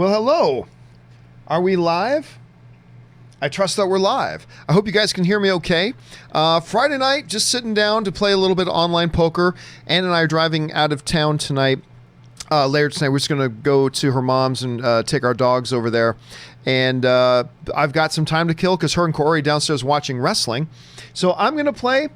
Well, hello. Are we live? I trust that we're live. I hope you guys can hear me okay. Friday night, just sitting down to play a little bit of online poker. Ann and I are driving out of town tonight. Later tonight, we're just going to go to her mom's and take our dogs over there. And I've got some time to kill because her and Corey downstairs watching wrestling. So I'm going to play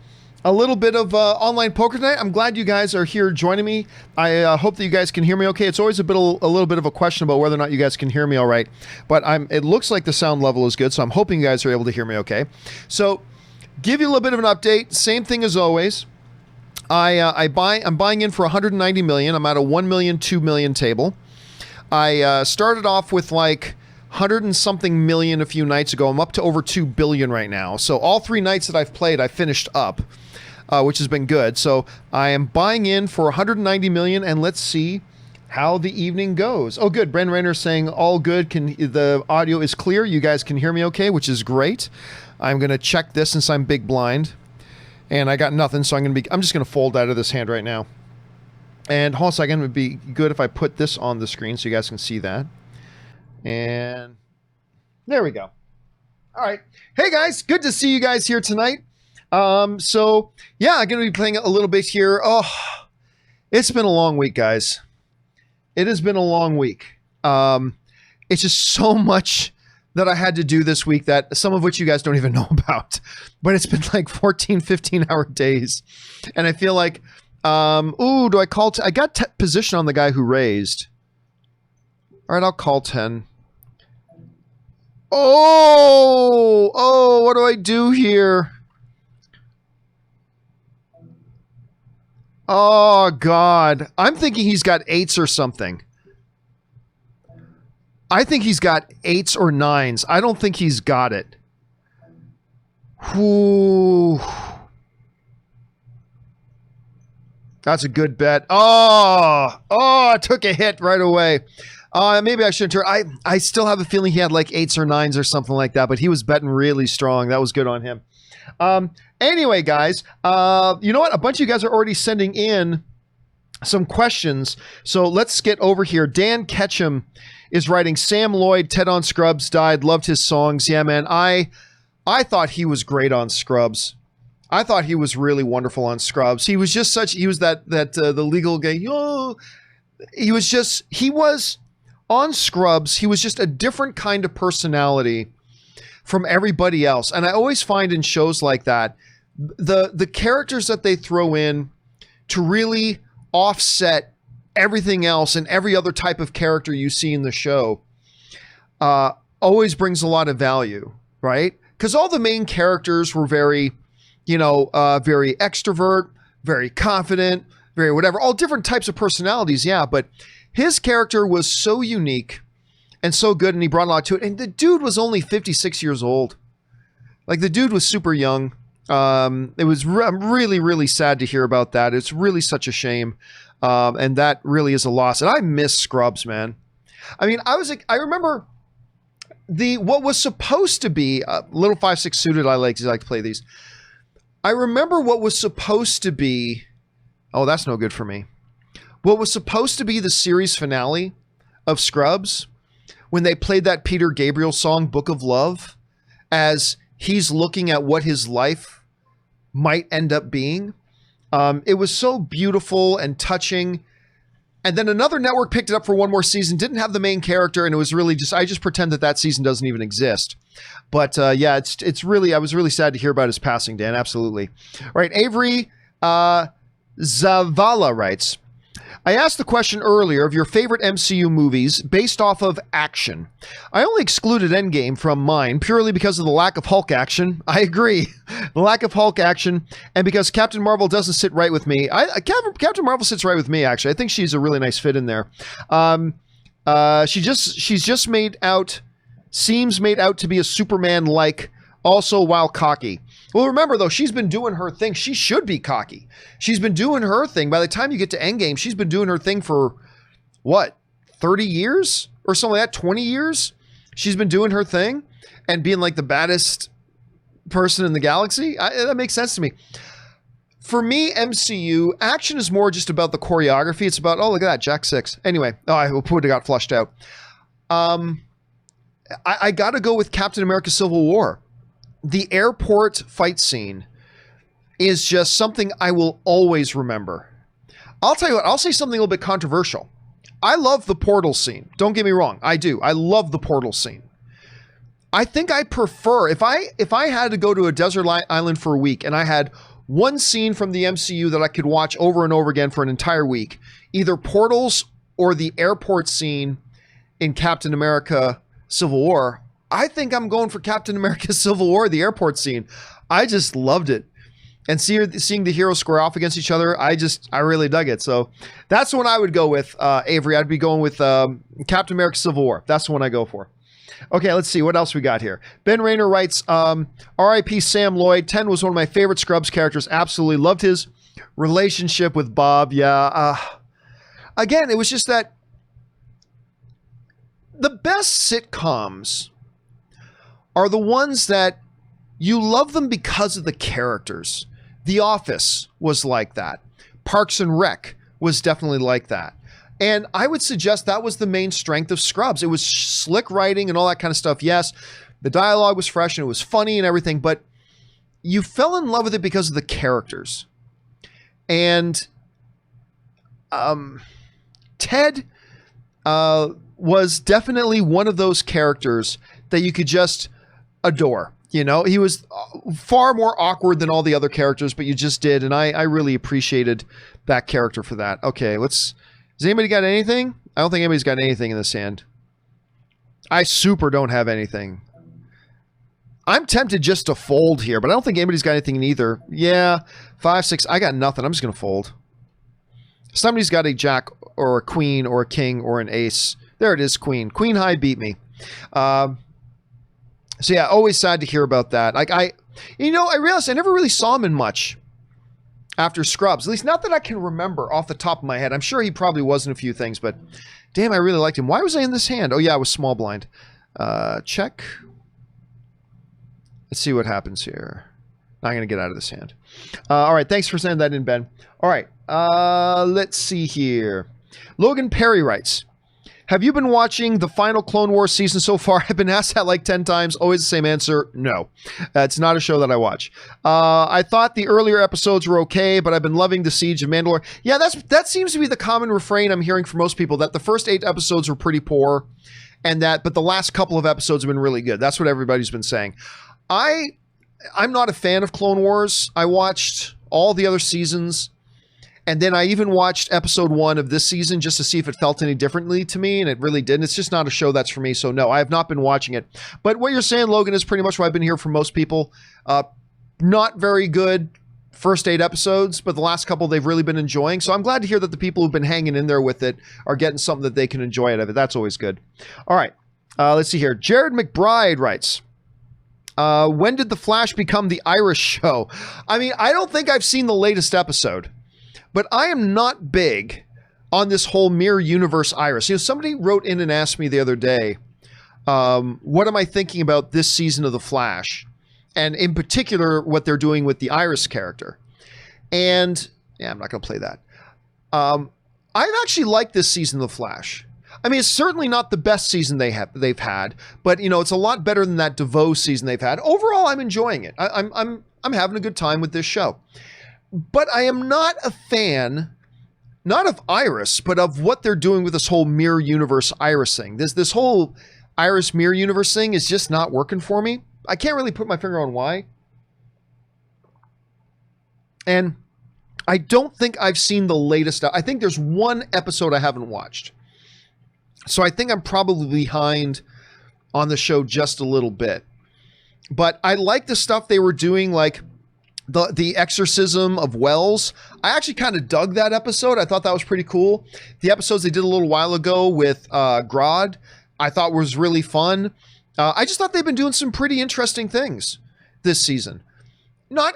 a little bit of online poker tonight. I'm glad you guys are here joining me. I hope that you guys can hear me okay. It's always a little bit of a question about whether or not you guys can hear me all right. But it looks like the sound level is good, so I'm hoping you guys are able to hear me okay. So give you a little bit of an update. Same thing as always. I'm buying in for 190 million. I'm at a 1 million, 2 million table. I started off with like 100 and something million a few nights ago. I'm up to over 2 billion right now. So all 3 nights that I've played, I finished up, which has been good. So I am buying in for 190 million, and let's see how the evening goes. Oh, good. Bren Rayner saying all good. The audio is clear. You guys can hear me okay, which is great. I'm going to check this since I'm big blind. And I got nothing, so I'm just going to fold out of this hand right now. And hold on a second, it would be good if I put this on the screen so you guys can see that. And there we go. All right. Hey guys, good to see you guys here tonight. So yeah, I'm going to be playing a little bit here. Oh, it's been a long week, guys. It has been a long week. It's just so much that I had to do this week, that some of which you guys don't even know about, but it's been like 14, 15 hour days. And I feel like, do I call, I got position on the guy who raised. All right, I'll call 10. Oh, what do I do here? Oh God, I'm thinking he's got 8s or something. I think he's got 8s or 9s. I don't think he's got it. Ooh. That's a good bet. Oh, I took a hit right away. Maybe I shouldn't turn. I still have a feeling he had like 8s or 9s or something like that, but he was betting really strong. That was good on him. Anyway, guys, you know what? A bunch of you guys are already sending in some questions. So let's get over here. Dan Ketchum is writing, Sam Lloyd, Ted on Scrubs died. Loved his songs. Yeah, man. I thought he was great on Scrubs. I thought he was really wonderful on Scrubs. He was just he was the legal guy. He was on Scrubs. He was just a different kind of personality from everybody else. And I always find in shows like that, the characters that they throw in to really offset everything else and every other type of character you see in the show always brings a lot of value, right? Because all the main characters were very, very extrovert, very confident, very whatever, all different types of personalities, yeah, but his character was so unique and so good, and he brought a lot to it. And the dude was only 56 years old. Like, the dude was super young. I'm really, really sad to hear about that. It's really such a shame. And that really is a loss. And I miss Scrubs, man. I mean, I remember what was supposed to be Little 5-6 Suited. I like to play these. I remember what was supposed to be. Oh, that's no good for me. What was supposed to be the series finale of Scrubs, when they played that Peter Gabriel song, Book of Love, as he's looking at what his life might end up being. It was so beautiful and touching. And then another network picked it up for one more season, didn't have the main character, and it was really I just pretend that season doesn't even exist. But yeah, it's really, I was really sad to hear about his passing, Dan. Absolutely. All right. Avery Zavala writes, I asked the question earlier of your favorite MCU movies based off of action. I only excluded Endgame from mine purely because of the lack of Hulk action. I agree. The lack of Hulk action, and because Captain Marvel doesn't sit right with me. Captain Marvel sits right with me, actually. I think she's a really nice fit in there. She's made out to be a Superman-like, also while cocky. Well, remember, though, she's been doing her thing. She should be cocky. She's been doing her thing. By the time you get to Endgame, she's been doing her thing for, what, 30 years? Or something like that? 20 years? She's been doing her thing and being like the baddest person in the galaxy? That makes sense to me. For me, MCU, action is more just about the choreography. It's about, oh, look at that, Jack 6. Anyway, I would have got flushed out. I got to go with Captain America Civil War. The airport fight scene is just something I will always remember. I'll tell you what, I'll say something a little bit controversial. I love the portal scene. Don't get me wrong. I do. I love the portal scene. I think I prefer, if I had to go to a desert island for a week and I had one scene from the MCU that I could watch over and over again for an entire week, either portals or the airport scene in Captain America Civil War, I think I'm going for Captain America Civil War, the airport scene. I just loved it. And seeing the heroes square off against each other, I really dug it. So that's the one I would go with, Avery. I'd be going with Captain America Civil War. That's the one I go for. Okay, let's see. What else we got here? Ben Rayner writes, R.I.P. Sam Lloyd. 10 was one of my favorite Scrubs characters. Absolutely loved his relationship with Bob. Yeah. Again, it was just that the best sitcoms are the ones that you love them because of the characters. The Office was like that. Parks and Rec was definitely like that. And I would suggest that was the main strength of Scrubs. It was slick writing and all that kind of stuff. Yes, the dialogue was fresh and it was funny and everything, but you fell in love with it because of the characters. And Ted was definitely one of those characters that you could just adore. You know, he was far more awkward than all the other characters, but you just did. And I really appreciated that character for that. Okay, has anybody got anything? I don't think anybody's got anything in this hand. I super don't have anything. I'm tempted just to fold here, but I don't think anybody's got anything in either. Yeah, 5, 6. I got nothing. I'm just going to fold. Somebody's got a jack or a queen or a king or an ace. There it is, queen. Queen high beat me. So yeah, always sad to hear about that. Like I realized I never really saw him in much after Scrubs. At least not that I can remember off the top of my head. I'm sure he probably was in a few things, but damn, I really liked him. Why was I in this hand? Oh yeah, I was small blind. Check. Let's see what happens here. I'm going to get out of this hand. All right, thanks for sending that in, Ben. All right, let's see here. Logan Perry writes, have you been watching the final Clone Wars season so far? I've been asked that like 10 times. Always the same answer. No. It's not a show that I watch. I thought the earlier episodes were okay, but I've been loving the Siege of Mandalore. Yeah, that seems to be the common refrain I'm hearing from most people, that the first 8 episodes were pretty poor, but the last couple of episodes have been really good. That's what everybody's been saying. I'm not a fan of Clone Wars. I watched all the other seasons. And then I even watched episode 1 of this season just to see if it felt any differently to me, and it really didn't. It's just not a show that's for me, so no, I have not been watching it. But what you're saying, Logan, is pretty much what I've been hearing from most people. Not very good first 8 episodes, but the last couple they've really been enjoying. So I'm glad to hear that the people who've been hanging in there with it are getting something that they can enjoy out of it. That's always good. All right, let's see here. Jared McBride writes, when did The Flash become the Irish show? I mean, I don't think I've seen the latest episode. But I am not big on this whole mirror universe Iris. You know, somebody wrote in and asked me the other day, what am I thinking about this season of The Flash? And in particular, what they're doing with the Iris character. And, yeah, I'm not going to play that. I've actually liked this season of The Flash. I mean, it's certainly not the best season they've had, but, you know, it's a lot better than that DeVoe season they've had. Overall, I'm enjoying it. I'm having a good time with this show. But I am not a fan, not of Iris, but of what they're doing with this whole mirror universe Iris thing. This whole Iris mirror universe thing is just not working for me. I can't really put my finger on why. And I don't think I've seen the latest. I think there's one episode I haven't watched. So I think I'm probably behind on the show just a little bit. But I like the stuff they were doing, like the exorcism of Wells. I actually kind of dug that episode. I thought that was pretty cool. The episodes they did a little while ago with Grodd, I thought was really fun. I just thought they've been doing some pretty interesting things this season. Not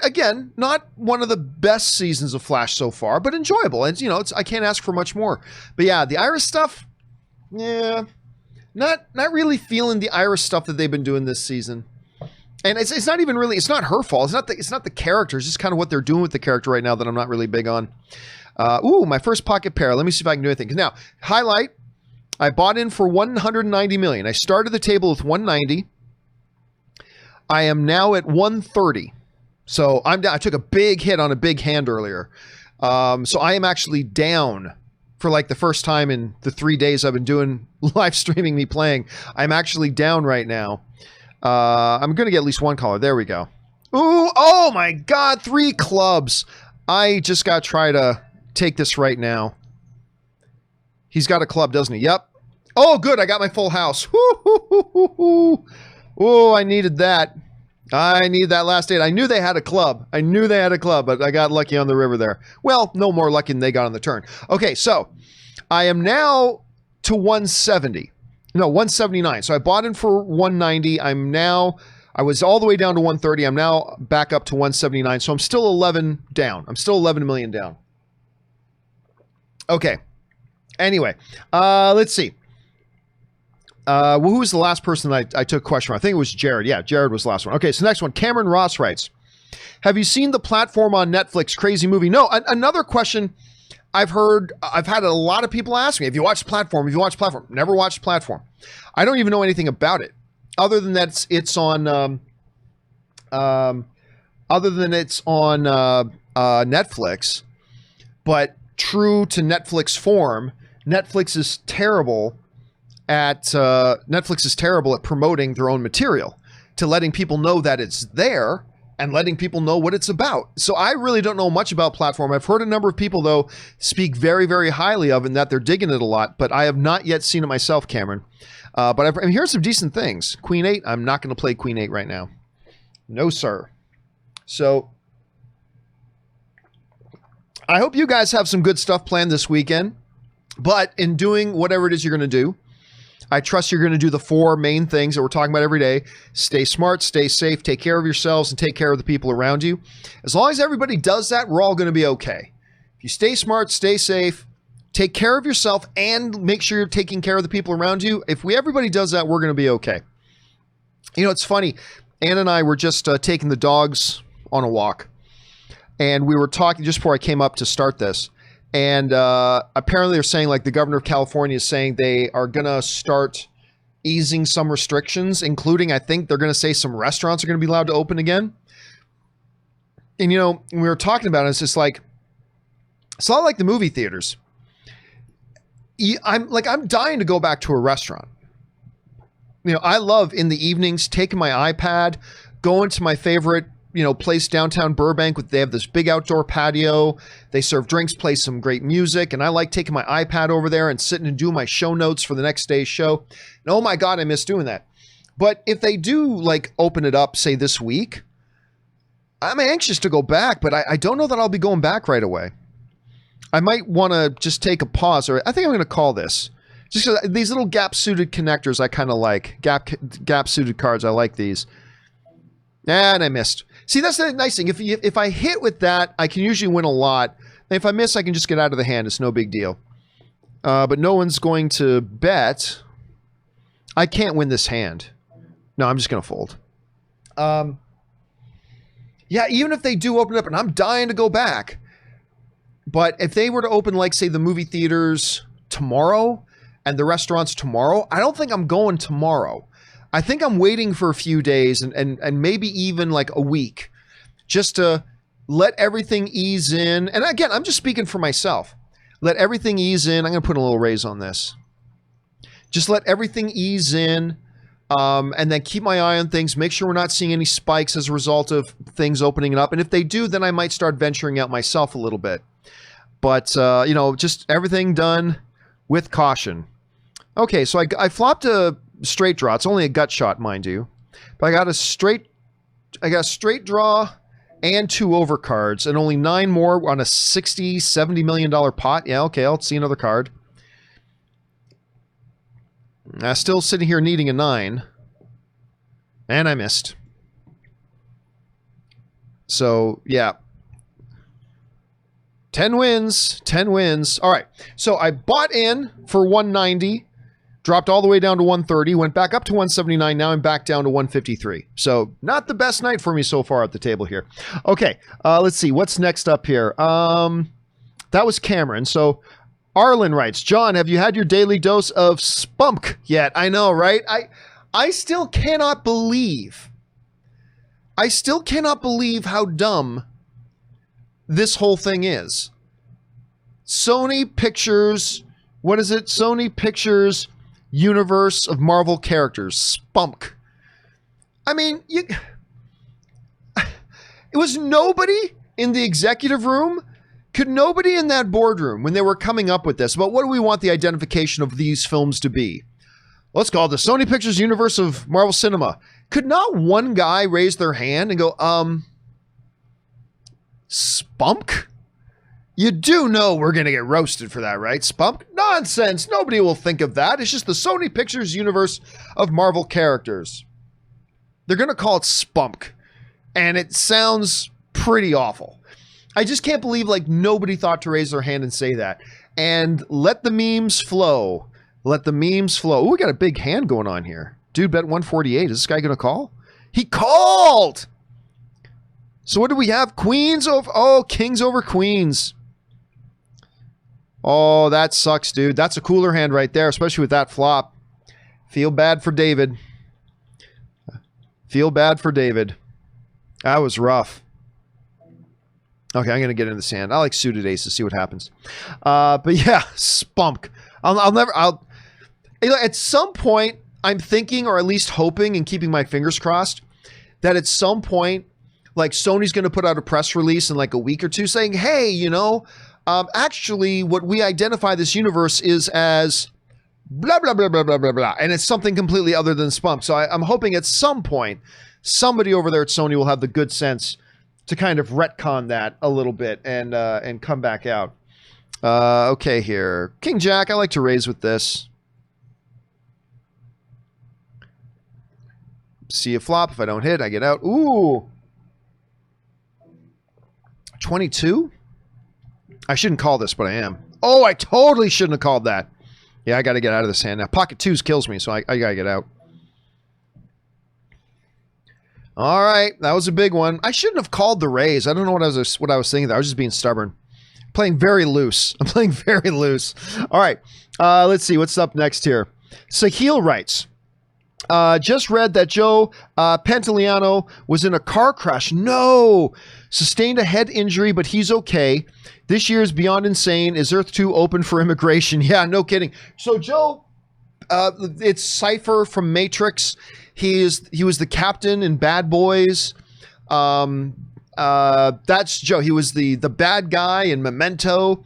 one of the best seasons of Flash so far, but enjoyable. And, you know, I can't ask for much more. But yeah, the Iris stuff, yeah, not really feeling the Iris stuff that they've been doing this season. And it's not even really, it's not her fault. It's not the character. It's just kind of what they're doing with the character right now that I'm not really big on. Ooh, my first pocket pair. Let me see if I can do anything. Now, highlight, I bought in for 190 million. I started the table with 190. I am now at 130. So I took a big hit on a big hand earlier. So I am actually down for like the first time in the 3 days I've been doing live streaming me playing. I'm actually down right now. I'm going to get at least one caller. There we go. Ooh, oh my God, 3 clubs. I just got to try to take this right now. He's got a club, doesn't he? Yep. Oh, good. I got my full house. Oh, I needed that. I need that last 8. I knew they had a club. But I got lucky on the river there. Well, no more lucky than they got on the turn. Okay, so I am now to 170. No, 179. So I bought in for 190. I was all the way down to 130. I'm now back up to 179. So I'm still 11 down. I'm still 11 million down. Okay. Anyway, let's see. Who was the last person that I took a question from? I think it was Jared. Yeah, Jared was the last one. Okay, so next one. Cameron Ross writes, have you seen The Platform on Netflix? Crazy movie. No, another question I've had a lot of people ask me, have you watched Platform? Never watched Platform. I don't even know anything about it, other than that it's on Netflix. But true to Netflix form, Netflix is terrible at promoting their own material, to letting people know that it's there and letting people know what it's about. So I really don't know much about Platform. I've heard a number of people, though, speak very, very highly of it and that they're digging it a lot, but I have not yet seen it myself, Cameron. But I'm hearing some decent things. Queen 8, I'm not going to play Queen 8 right now. No, sir. So I hope you guys have some good stuff planned this weekend. But in doing whatever it is you're going to do, I trust you're going to do the 4 main things that we're talking about every day. Stay smart, stay safe, take care of yourselves, and take care of the people around you. As long as everybody does that, we're all going to be okay. If you stay smart, stay safe, take care of yourself, and make sure you're taking care of the people around you. If everybody does that, we're going to be okay. You know, it's funny. Ann and I were just taking the dogs on a walk. And we were talking just before I came up to start this. And apparently they're saying, like, the governor of California is saying they are going to start easing some restrictions, including, I think they're going to say some restaurants are going to be allowed to open again. And, you know, we were talking about it, it's just like, it's a lot like the movie theaters. I'm dying to go back to a restaurant. You know, I love in the evenings taking my iPad, going to my favorite, you know, place downtown Burbank. They have this big outdoor patio. They serve drinks, play some great music. And I like taking my iPad over there and sitting and doing my show notes for the next day's show. And oh my God, I miss doing that. But if they do like open it up, say this week, I'm anxious to go back, but I don't know that I'll be going back right away. I might want to just take a pause, or I think I'm going to call this. Just 'cause these little gap-suited connectors I kind of like. Gap-suited cards, I like these. And I missed. See, that's the nice thing. If I hit with that, I can usually win a lot. And if I miss, I can just get out of the hand. It's no big deal. But no one's going to bet. I can't win this hand. No, I'm just going to fold. Yeah, even if they do open up, and I'm dying to go back. But if they were to open, like, say, the movie theaters tomorrow and the restaurants tomorrow, I don't think I'm going tomorrow. I think I'm waiting for a few days and maybe even like a week just to let everything ease in. And again, I'm just speaking for myself. Let everything ease in. I'm going to put a little raise on this. Just let everything ease in, and then keep my eye on things. Make sure we're not seeing any spikes as a result of things opening up. And if they do, then I might start venturing out myself a little bit. But, you know, just everything done with caution. Okay, so I flopped a straight draw. It's only a gut shot, mind you. But I got a straight draw and 2 overcards and only 9 more on a $60-70 million pot. Yeah, okay, I'll see another card. Still sitting here needing a 9. And I missed. So, yeah. 10 wins. 10 wins. All right. So I bought in for 190. Dropped all the way down to 130, went back up to 179. Now I'm back down to 153. So not the best night for me so far at the table here. Okay, let's see. What's next up here? That was Cameron. So Arlen writes, John, have you had your daily dose of spunk yet? I know, right? I still cannot believe how dumb this whole thing is. Sony Pictures, what is it? Sony Pictures Universe of Marvel Characters, spunk. I mean, it was nobody in the executive room. Could nobody in that boardroom, when they were coming up with this, about what do we want the identification of these films to be? Let's call it the Sony Pictures Universe of Marvel Cinema. Could not one guy raise their hand and go, spunk? You do know we're going to get roasted for that, right? Spunk? Nonsense. Nobody will think of that. It's just the Sony Pictures Universe of Marvel characters. They're going to call it spunk. And it sounds pretty awful. I just can't believe like nobody thought to raise their hand and say that. And let the memes flow. Let the memes flow. Ooh, we got a big hand going on here. Dude bet 148. Is this guy going to call? He called! So what do we have? Queens over... Oh, kings over queens. Oh, that sucks, dude. That's a cooler hand right there, especially with that flop. Feel bad for David. Feel bad for David. That was rough. Okay, I'm going to get into this hand. I like suited aces, see what happens. But yeah, spunk. At some point, I'm thinking, or at least hoping and keeping my fingers crossed, that at some point, like Sony's going to put out a press release in like a week or two saying, hey, you know, actually what we identify this universe is as blah, blah, blah, blah, blah, blah, blah. And it's something completely other than spunk. So I'm hoping at some point, somebody over there at Sony will have the good sense to kind of retcon that a little bit and come back out. Okay, here. King Jack, I like to raise with this. See a flop. If I don't hit, I get out. Ooh. 22? I shouldn't call this, but I am. Oh, I totally shouldn't have called that. Yeah, I got to get out of this hand now. Pocket twos kills me, so I got to get out. All right, that was a big one. I shouldn't have called the raise. I don't know what I was thinking. I was just being stubborn. Playing very loose. I'm playing very loose. All right, let's see what's up next here. Sahil writes, just read that Joe Pantoliano was in a car crash. No, sustained a head injury, but he's okay. This year is beyond insane. Is Earth 2 open for immigration? Yeah, no kidding. So Joe, it's Cypher from Matrix. He was the captain in Bad Boys. That's Joe. He was the bad guy in Memento.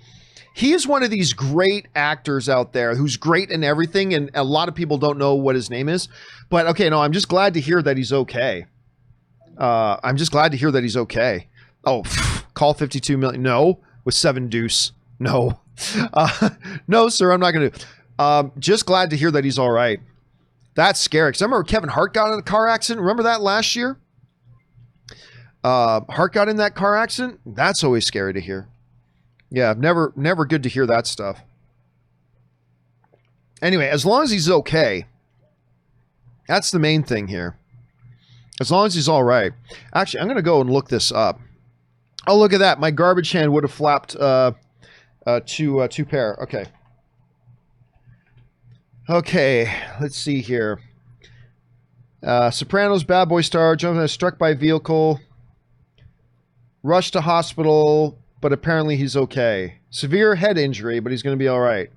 He is one of these great actors out there who's great in everything, and a lot of people don't know what his name is. But okay, no, I'm just glad to hear that he's okay. I'm just glad to hear that he's okay. Oh, call 52 million. No, with 7 deuce. No. No, sir, I'm not going to. Just glad to hear that he's all right. That's scary. Because I remember Kevin Hart got in a car accident. Remember that last year? Hart got in that car accident. That's always scary to hear. Yeah, never good to hear that stuff. Anyway, as long as he's okay, that's the main thing here. As long as he's all right. Actually, I'm going to go and look this up. Oh, look at that. My garbage hand would have flapped two pair. Okay. Okay, let's see here. Sopranos, Bad Boy star, struck by vehicle, rushed to hospital, but apparently he's okay. Severe head injury, but he's going to be all right.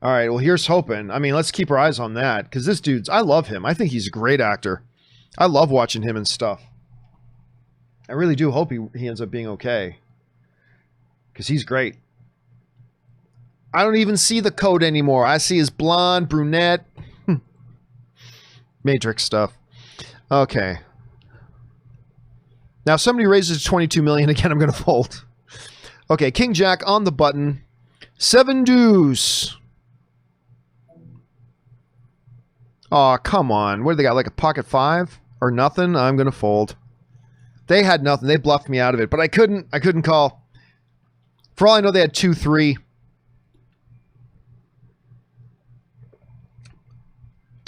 All right, well, here's hoping. I mean, let's keep our eyes on that, because this dude's, I love him. I think he's a great actor. I love watching him and stuff. I really do hope he ends up being okay, because he's great. I don't even see the coat anymore. I see his blonde, brunette. Matrix stuff. Okay. Now, if somebody raises 22 million again, I'm going to fold. Okay, King Jack on the button. 7 deuce. Oh, come on. What do they got? Like a pocket 5 or nothing? I'm going to fold. They had nothing. They bluffed me out of it, but I couldn't call. For all I know, they had 2-3.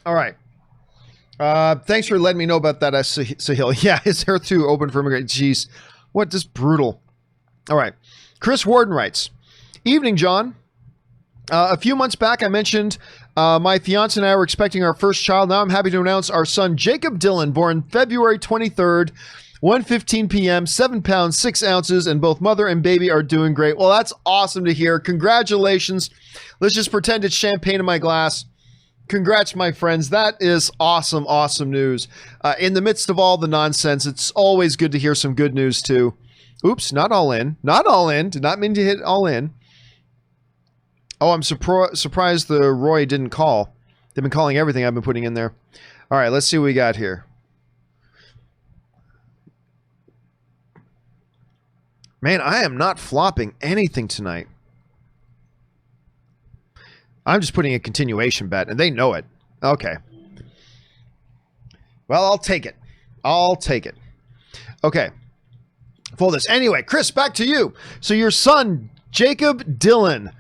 All right. Thanks for letting me know about that, Sahil. Yeah, is Earth 2 open for immigration? Jeez. What? Just brutal. All right. Chris Warden writes, Evening, John. A few months back, I mentioned my fiance and I were expecting our first child. Now I'm happy to announce our son, Jacob Dillon, born February 23rd, 1:15 p.m., 7 pounds, 6 ounces, and both mother and baby are doing great. Well, that's awesome to hear. Congratulations. Let's just pretend it's champagne in my glass. Congrats, my friends. That is awesome, awesome news. In the midst of all the nonsense, it's always good to hear some good news, too. Oops, not all in. Not all in. Did not mean to hit all in. Oh, I'm surprised the Roy didn't call. They've been calling everything I've been putting in there. All right, let's see what we got here. Man, I am not flopping anything tonight. I'm just putting a continuation bet, and they know it. Okay. Well, I'll take it. I'll take it. Okay. Fold this. Anyway, Chris, back to you. So your son, Jacob Dillon.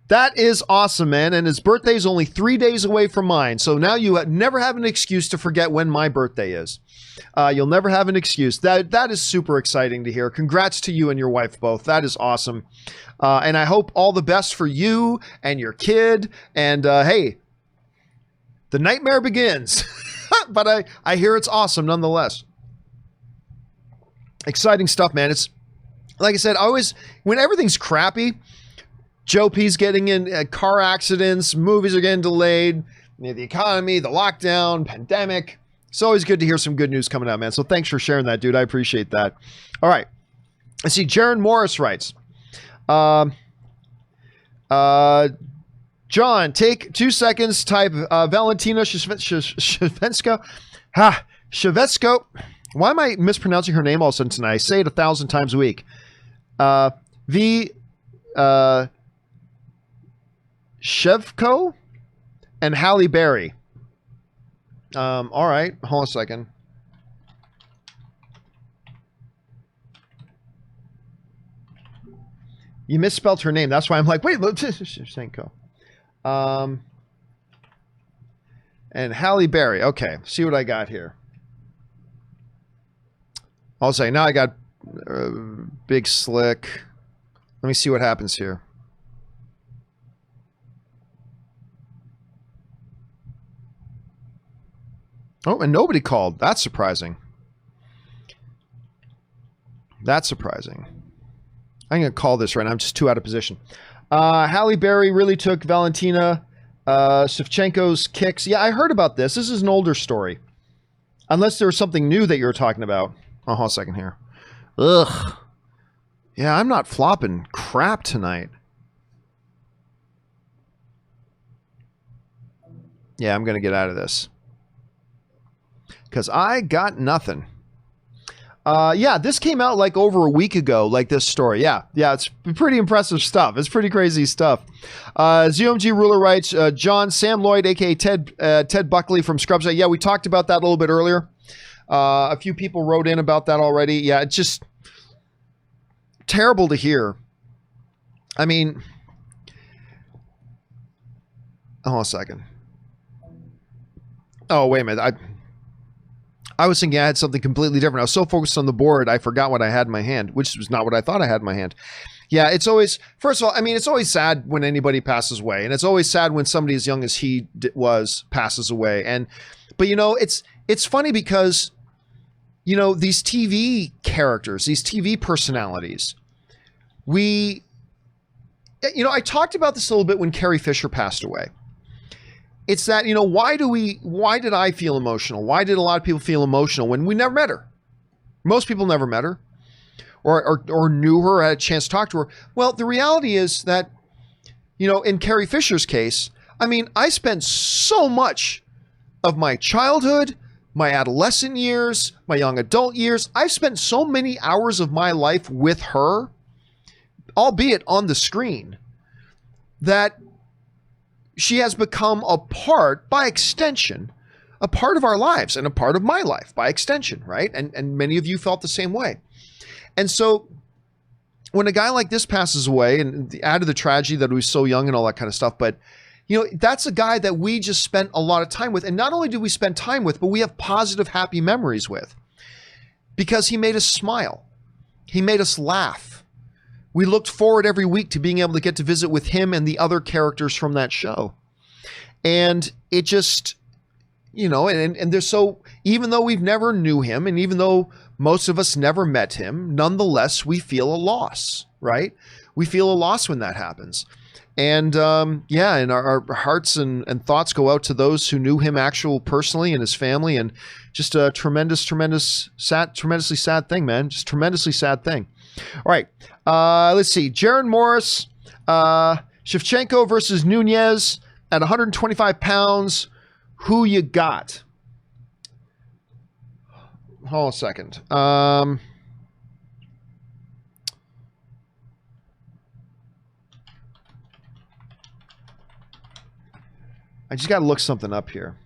That is awesome, man. And his birthday is only 3 days away from mine. So now you never have an excuse to forget when my birthday is. You'll never have an excuse. That is super exciting to hear. Congrats to you and your wife both. That is awesome. And I hope all the best for you and your kid. And hey, the nightmare begins. But I hear it's awesome nonetheless. Exciting stuff, man. It's like I said, when everything's crappy, Joe P's getting in car accidents, movies are getting delayed, the economy, the lockdown, pandemic. It's always good to hear some good news coming out, man. So thanks for sharing that, dude. I appreciate that. All right. I see Jaron Morris writes, John, take 2 seconds, type Valentina Shevchenko. Shevchenko. Why am I mispronouncing her name all of a sudden tonight? I say it 1,000 times a week. Shevko and Halle Berry. All right. Hold on a second. You misspelled her name. That's why I'm like, wait, Shevchenko. And Halle Berry. Okay. See what I got here. I'll say, now I got Big Slick. Let me see what happens here. Oh, and nobody called. That's surprising. That's surprising. I'm going to call this right now. I'm just too out of position. Halle Berry really took Valentina Shevchenko's kicks. Yeah, I heard about this. This is an older story. Unless there was something new that you were talking about. Oh, hold on a second here. Ugh. Yeah, I'm not flopping crap tonight. Yeah, I'm going to get out of this. Because I got nothing. Yeah, this came out like over a week ago, like this story. Yeah, it's pretty impressive stuff. It's pretty crazy stuff. ZOMG Ruler writes, John, Sam Lloyd, a.k.a. Ted Buckley from Scrubs. Yeah, we talked about that a little bit earlier. A few people wrote in about that already. Yeah, it's just terrible to hear. I mean, hold on a second. Oh, wait a minute. I was thinking I had something completely different. I was so focused on the board, I forgot what I had in my hand, which was not what I thought I had in my hand. Yeah, it's always, first of all, I mean, it's always sad when anybody passes away. And it's always sad when somebody as young as he was passes away. But, you know, it's funny because, you know, these TV characters, these TV personalities, I talked about this a little bit when Carrie Fisher passed away. It's that, you know, why did I feel emotional? Why did a lot of people feel emotional when we never met her? Most people never met her or knew her or had a chance to talk to her. Well, the reality is that, you know, in Carrie Fisher's case, I mean, I spent so much of my childhood, my adolescent years, my young adult years. I've spent so many hours of my life with her, albeit on the screen, that she has become a part, by extension, a part of our lives and a part of my life by extension, right? And many of you felt the same way. And so when a guy like this passes away, and add to the tragedy that he was so young and all that kind of stuff, but you know, that's a guy that we just spent a lot of time with. And not only do we spend time with, but we have positive, happy memories with, because he made us smile. He made us laugh. we looked forward every week to being able to get to visit with him and the other characters from that show. And it just, and there's even though we've never knew him, and even though most of us never met him, nonetheless, we feel a loss, right? We feel a loss when that happens. And and our hearts and thoughts go out to those who knew him personally and his family, and just a tremendously sad thing, man. Just tremendously sad thing. All right, let's see. Jaron Morris, Shevchenko versus Nunez at 125 pounds. Who you got? Hold on a second. I just got to look something up here.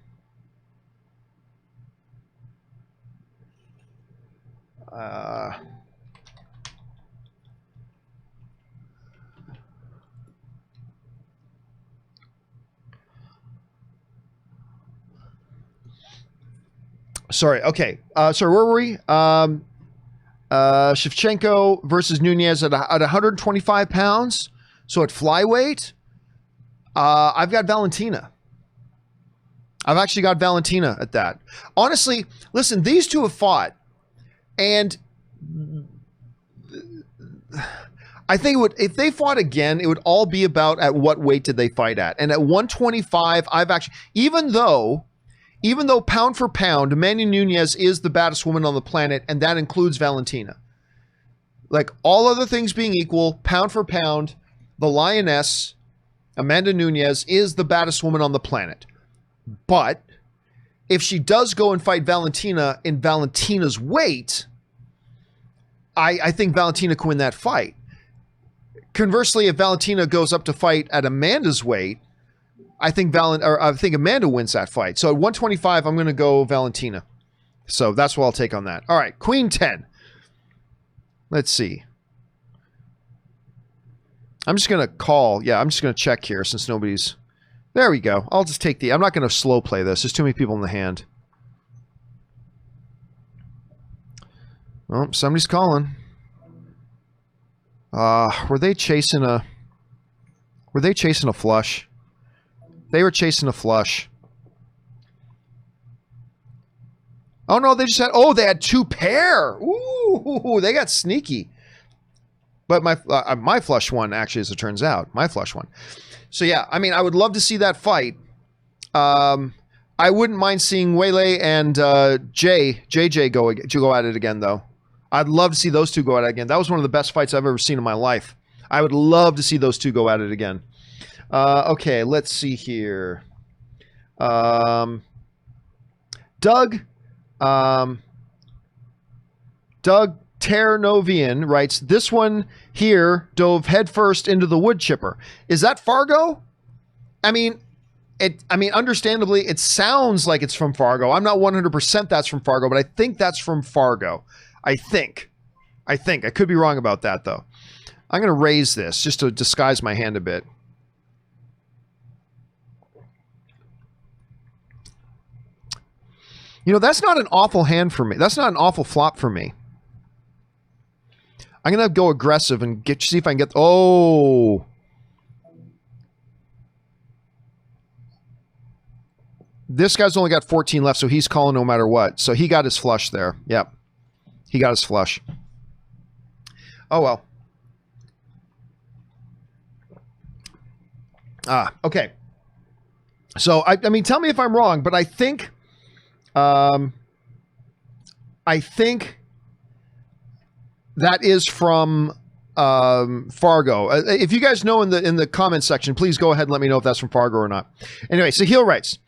Sorry. Okay. Sorry. Where were we? Shevchenko versus Nunez at 125 pounds. So at flyweight, I've got Valentina. I've actually got Valentina at that. Honestly, listen, these two have fought, and I think if they fought again, it would all be about at what weight did they fight at. And at 125, I've actually, even though pound for pound, Amanda Nunez is the baddest woman on the planet, and that includes Valentina. Like, all other things being equal, pound for pound, the Lioness, Amanda Nunez, is the baddest woman on the planet. But if she does go and fight Valentina in Valentina's weight, I think Valentina can win that fight. Conversely, if Valentina goes up to fight at Amanda's weight, I think Amanda wins that fight. So at 125, I'm going to go Valentina. So that's what I'll take on that. All right, Queen 10. Let's see. I'm just going to call. Yeah, I'm just going to check here since nobody's... There we go. I'll just take I'm not going to slow play this. There's too many people in the hand. Oh, somebody's calling. Were they chasing a flush? They were chasing a flush. Oh no, they had two pair. Ooh, they got sneaky. But my flush won, actually, as it turns out. My flush won. So yeah, I mean, I would love to see that fight. I wouldn't mind seeing Weili and JJ go at it again, though. I'd love to see those two go at it again. That was one of the best fights I've ever seen in my life. I would love to see those two go at it again. Okay, let's see here. Doug Ternovian writes, this one here dove headfirst into the wood chipper. Is that Fargo? I mean, understandably, it sounds like it's from Fargo. I'm not 100% that's from Fargo, but I think that's from Fargo. I think. I could be wrong about that, though. I'm going to raise this just to disguise my hand a bit. That's not an awful hand for me. That's not an awful flop for me. I'm going to go aggressive and see if I can get... Oh! This guy's only got 14 left, so he's calling no matter what. So he got his flush there. Yep. He got his flush. Oh, well. Okay. So, I mean, tell me if I'm wrong, but I think that is from Fargo. If you guys know in the comment section, please go ahead and let me know if that's from Fargo or not. Anyway, so Heel writes,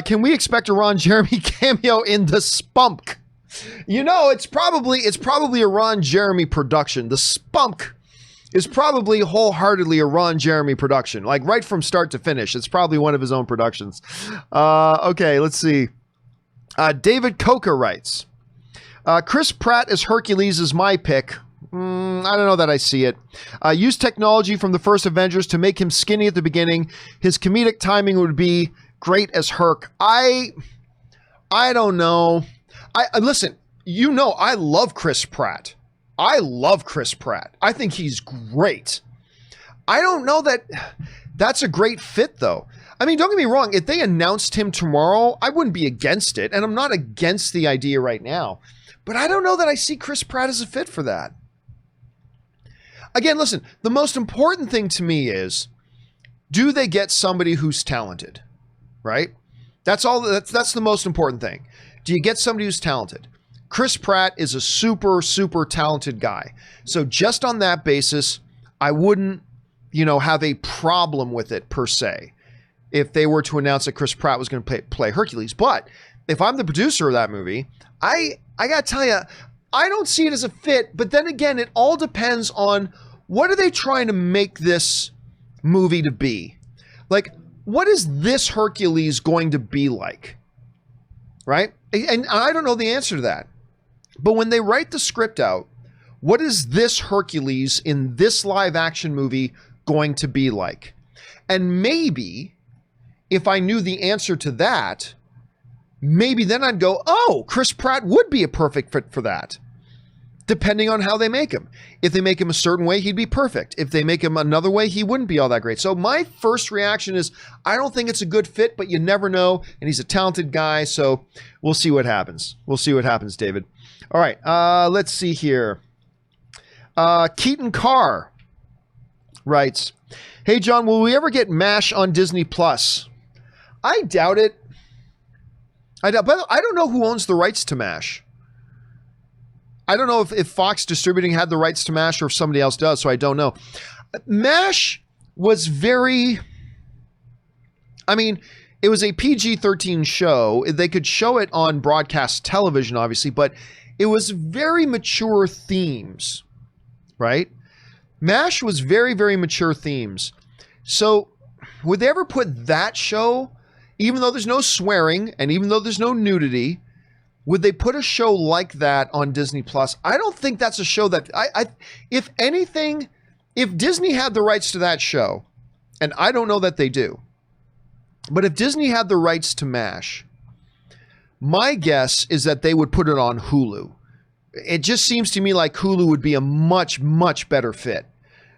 can we expect a Ron Jeremy cameo in the Spunk? It's probably a Ron Jeremy production. The Spunk is probably wholeheartedly a Ron Jeremy production, like right from start to finish. It's probably one of his own productions. Okay, let's see. David Coca writes, Chris Pratt as Hercules is my pick. I don't know that I see it. Use technology from the first Avengers to make him skinny at the beginning. His comedic timing would be great as Herc. I don't know. Listen, I love Chris Pratt. I love Chris Pratt. I think he's great. I don't know that that's a great fit, though. I mean, don't get me wrong. If they announced him tomorrow, I wouldn't be against it. And I'm not against the idea right now. But I don't know that I see Chris Pratt as a fit for that. Again, listen, the most important thing to me is, do they get somebody who's talented, right? That's all. That's the most important thing. Do you get somebody who's talented? Chris Pratt is a super, super talented guy. So just on that basis, I wouldn't, have a problem with it per se if they were to announce that Chris Pratt was going to play Hercules. But if I'm the producer of that movie, I got to tell you, I don't see it as a fit. But then again, it all depends on what are they trying to make this movie to be. Like, what is this Hercules going to be like? Right? And I don't know the answer to that. But when they write the script out, what is this Hercules in this live action movie going to be like? And maybe if I knew the answer to that, maybe then I'd go, oh, Chris Pratt would be a perfect fit for that. Depending on how they make him. If they make him a certain way, he'd be perfect. If they make him another way, he wouldn't be all that great. So my first reaction is, I don't think it's a good fit, but you never know. And he's a talented guy, so we'll see what happens. We'll see what happens, David. All right, let's see here. Keaton Carr writes, hey, John, will we ever get MASH on Disney Plus? I doubt it. But I don't know who owns the rights to MASH. I don't know if Fox Distributing had the rights to MASH or if somebody else does, so I don't know. MASH was it was a PG-13 show. They could show it on broadcast television, obviously, but it was very mature themes, right? MASH was very, very mature themes. So would they ever put that show, even though there's no swearing and even though there's no nudity, would they put a show like that on Disney Plus? I don't think that's a show that if anything, if Disney had the rights to that show, and I don't know that they do, but if Disney had the rights to MASH, my guess is that they would put it on Hulu. It just seems to me like Hulu would be a much, much better fit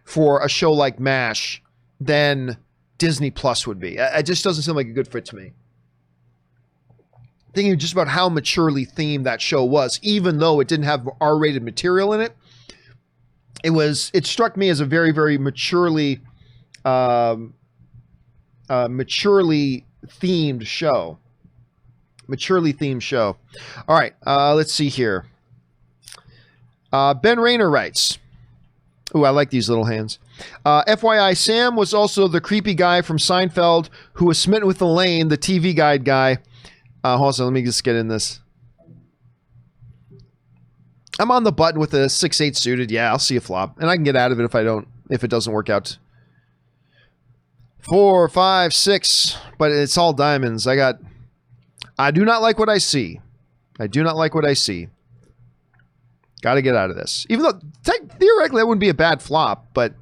for a show like MASH than Disney Plus would be. It just doesn't seem like a good fit to me. Thinking just about how maturely themed that show was, even though it didn't have R-rated material in it, it struck me as a very, very maturely themed show. Maturely themed show. All right, let's see here. Ben Rayner writes, ooh, I like these little hands. FYI, Sam was also the creepy guy from Seinfeld who was smitten with Elaine, the TV guide guy. Hold on, let me just get in this. I'm on the button with a 6-8 suited. Yeah, I'll see a flop. And I can get out of it if it doesn't work out. 4, 5, 6. But it's all diamonds. I do not like what I see. I do not like what I see. Got to get out of this. Even though theoretically that wouldn't be a bad flop, but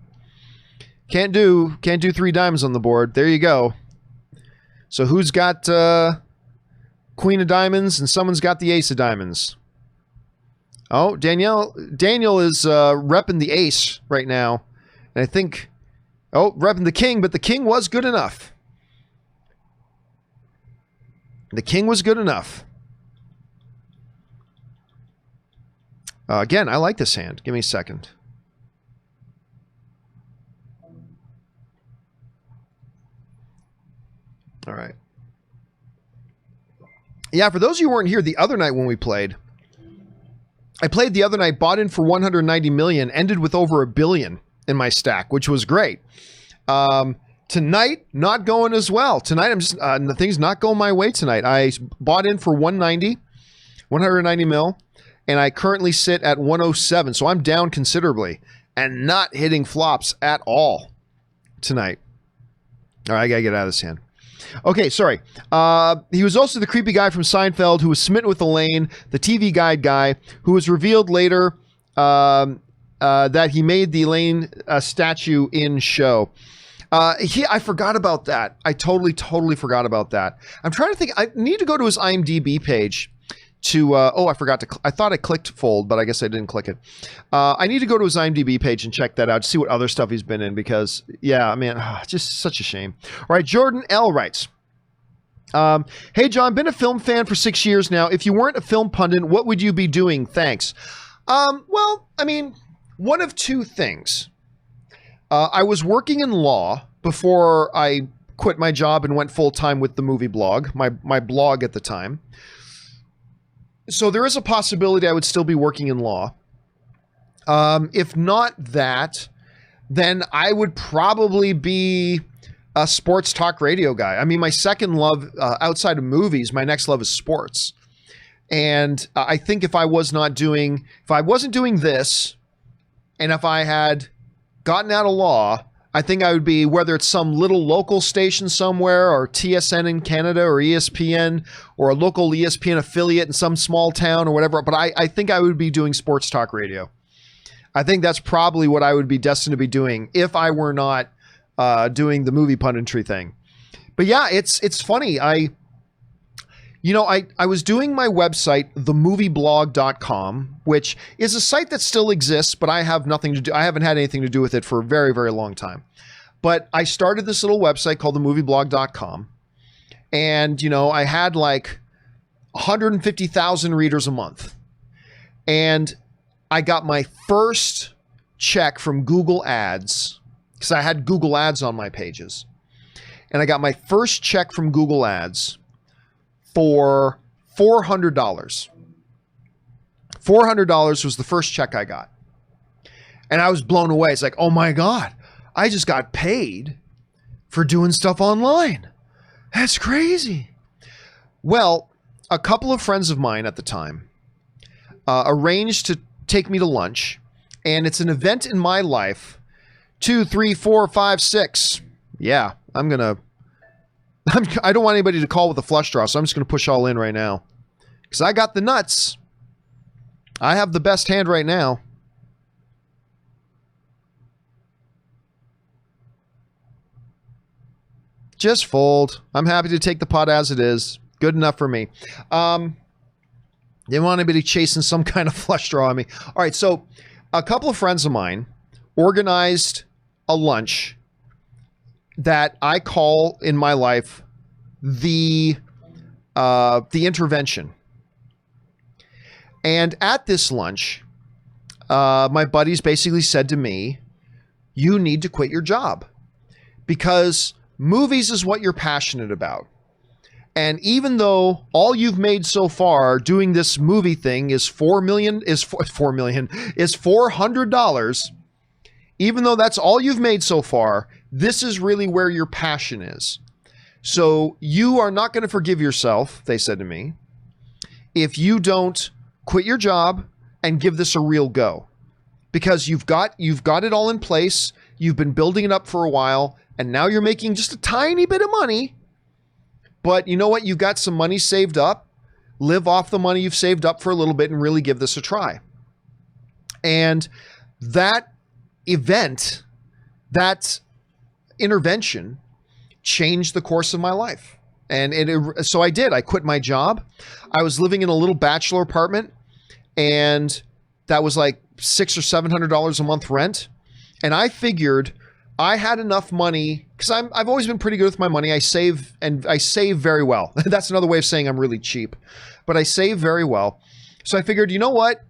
can't do 3 diamonds on the board. There you go. So who's got Queen of Diamonds, and someone's got the Ace of Diamonds. Oh, Daniel is repping the Ace right now. And I think, repping the King, but the King was good enough. The King was good enough. Again, I like this hand. Give me a second. All right. Yeah, for those of you who weren't here the other night when we played, I played the other night, bought in for 190 million, ended with over $1 billion in my stack, which was great. Tonight, not going as well. Tonight, I'm just, the thing's not going my way tonight. I bought in for 190 mil, and I currently sit at 107, so I'm down considerably and not hitting flops at all tonight. All right, I gotta get out of this hand. Okay, sorry. He was also the creepy guy from Seinfeld who was smitten with Elaine, the TV guide guy, who was revealed later that he made the Elaine statue in show. I forgot about that. I totally forgot about that. I'm trying to think. I need to go to his IMDb page to, I forgot to, I thought I clicked fold, but I guess I didn't click it. I need to go to his IMDb page and check that out, see what other stuff he's been in, because, yeah, man, just such a shame. All right, Jordan L. writes, hey, John, been a film fan for 6 years now. If you weren't a film pundit, what would you be doing? Thanks. Well, I mean, one of two things. I was working in law before I quit my job and went full-time with the movie blog, my blog at the time. So there is a possibility I would still be working in law. If not that, then I would probably be a sports talk radio guy. I mean, my second love outside of movies, my next love is sports. And I think if I wasn't doing this, and if I had gotten out of law, I think I would be, whether it's some little local station somewhere or TSN in Canada or ESPN or a local ESPN affiliate in some small town or whatever. But I think I would be doing sports talk radio. I think that's probably what I would be destined to be doing if I were not doing the movie punditry thing. But yeah, it's funny. I was doing my website, themovieblog.com, which is a site that still exists, but I have nothing to do. I haven't had anything to do with it for a very, very long time. But I started this little website called themovieblog.com. And, I had like 150,000 readers a month. And I got my first check from Google Ads, because I had Google Ads on my pages. And I got my first check from Google Ads for $400. $400 was the first check I got. And I was blown away. It's like, oh my God, I just got paid for doing stuff online. That's crazy. Well, a couple of friends of mine at the time arranged to take me to lunch. And it's an event in my life. 2, 3, 4, 5, 6. Yeah, I don't want anybody to call with a flush draw, so I'm just going to push all in right now. Because I got the nuts. I have the best hand right now. Just fold. I'm happy to take the pot as it is. Good enough for me. Didn't want anybody chasing some kind of flush draw on me. All right, so a couple of friends of mine organized a lunch that I call in my life the intervention. And at this lunch, my buddies basically said to me, you need to quit your job because movies is what you're passionate about. And even though all you've made so far doing this movie thing is $400, even though that's all you've made so far, this is really where your passion is. So you are not going to forgive yourself, they said to me, if you don't quit your job and give this a real go. Because you've got it all in place, you've been building it up for a while, and now you're making just a tiny bit of money. But you know what? You got some money saved up. Live off the money you've saved up for a little bit and really give this a try. And that event, that intervention changed the course of my life. And so I did. I quit my job. I was living in a little bachelor apartment, and that was like $600 or $700 a month rent. And I figured I had enough money because I've always been pretty good with my money. I save, and I save very well. That's another way of saying I'm really cheap, but I save very well. So I figured, you know what?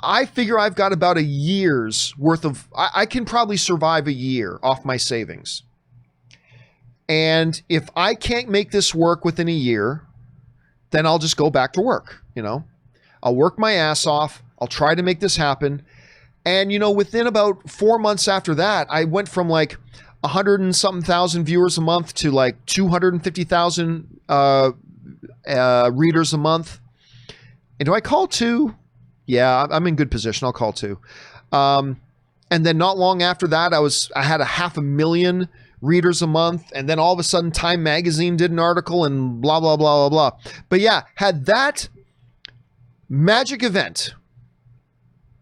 I figure I've got about a year's worth of, I can probably survive a year off my savings. And if I can't make this work within a year, then I'll just go back to work. I'll work my ass off. I'll try to make this happen. And, within about 4 months after that, I went from like 100 and something thousand viewers a month to like 250,000 readers a month. And do I call 2? Yeah, I'm in good position. I'll call 2. And then not long after that, I had 500,000 readers a month. And then all of a sudden Time Magazine did an article and blah, blah, blah, blah, blah. But yeah, had that magic event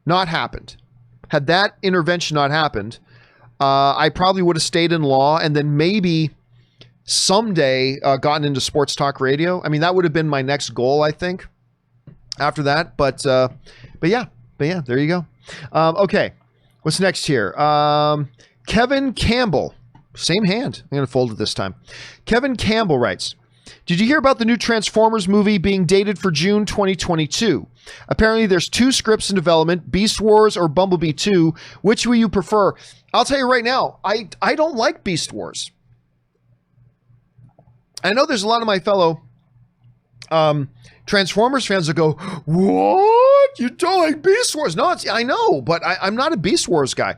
not happened, had that intervention not happened, I probably would have stayed in law and then maybe someday gotten into sports talk radio. I mean, that would have been my next goal, I think. after that. But yeah, there you go. Okay, what's next here? Kevin Campbell, same hand. I'm going to fold it this time. Kevin Campbell writes, did you hear about the new Transformers movie being dated for June 2022? Apparently there's 2 scripts in development, Beast Wars or Bumblebee 2. Which will you prefer? I'll tell you right now, I don't like Beast Wars. I know there's a lot of my fellow Transformers fans that go, what? You don't like Beast Wars? No, I know, but I'm not a Beast Wars guy.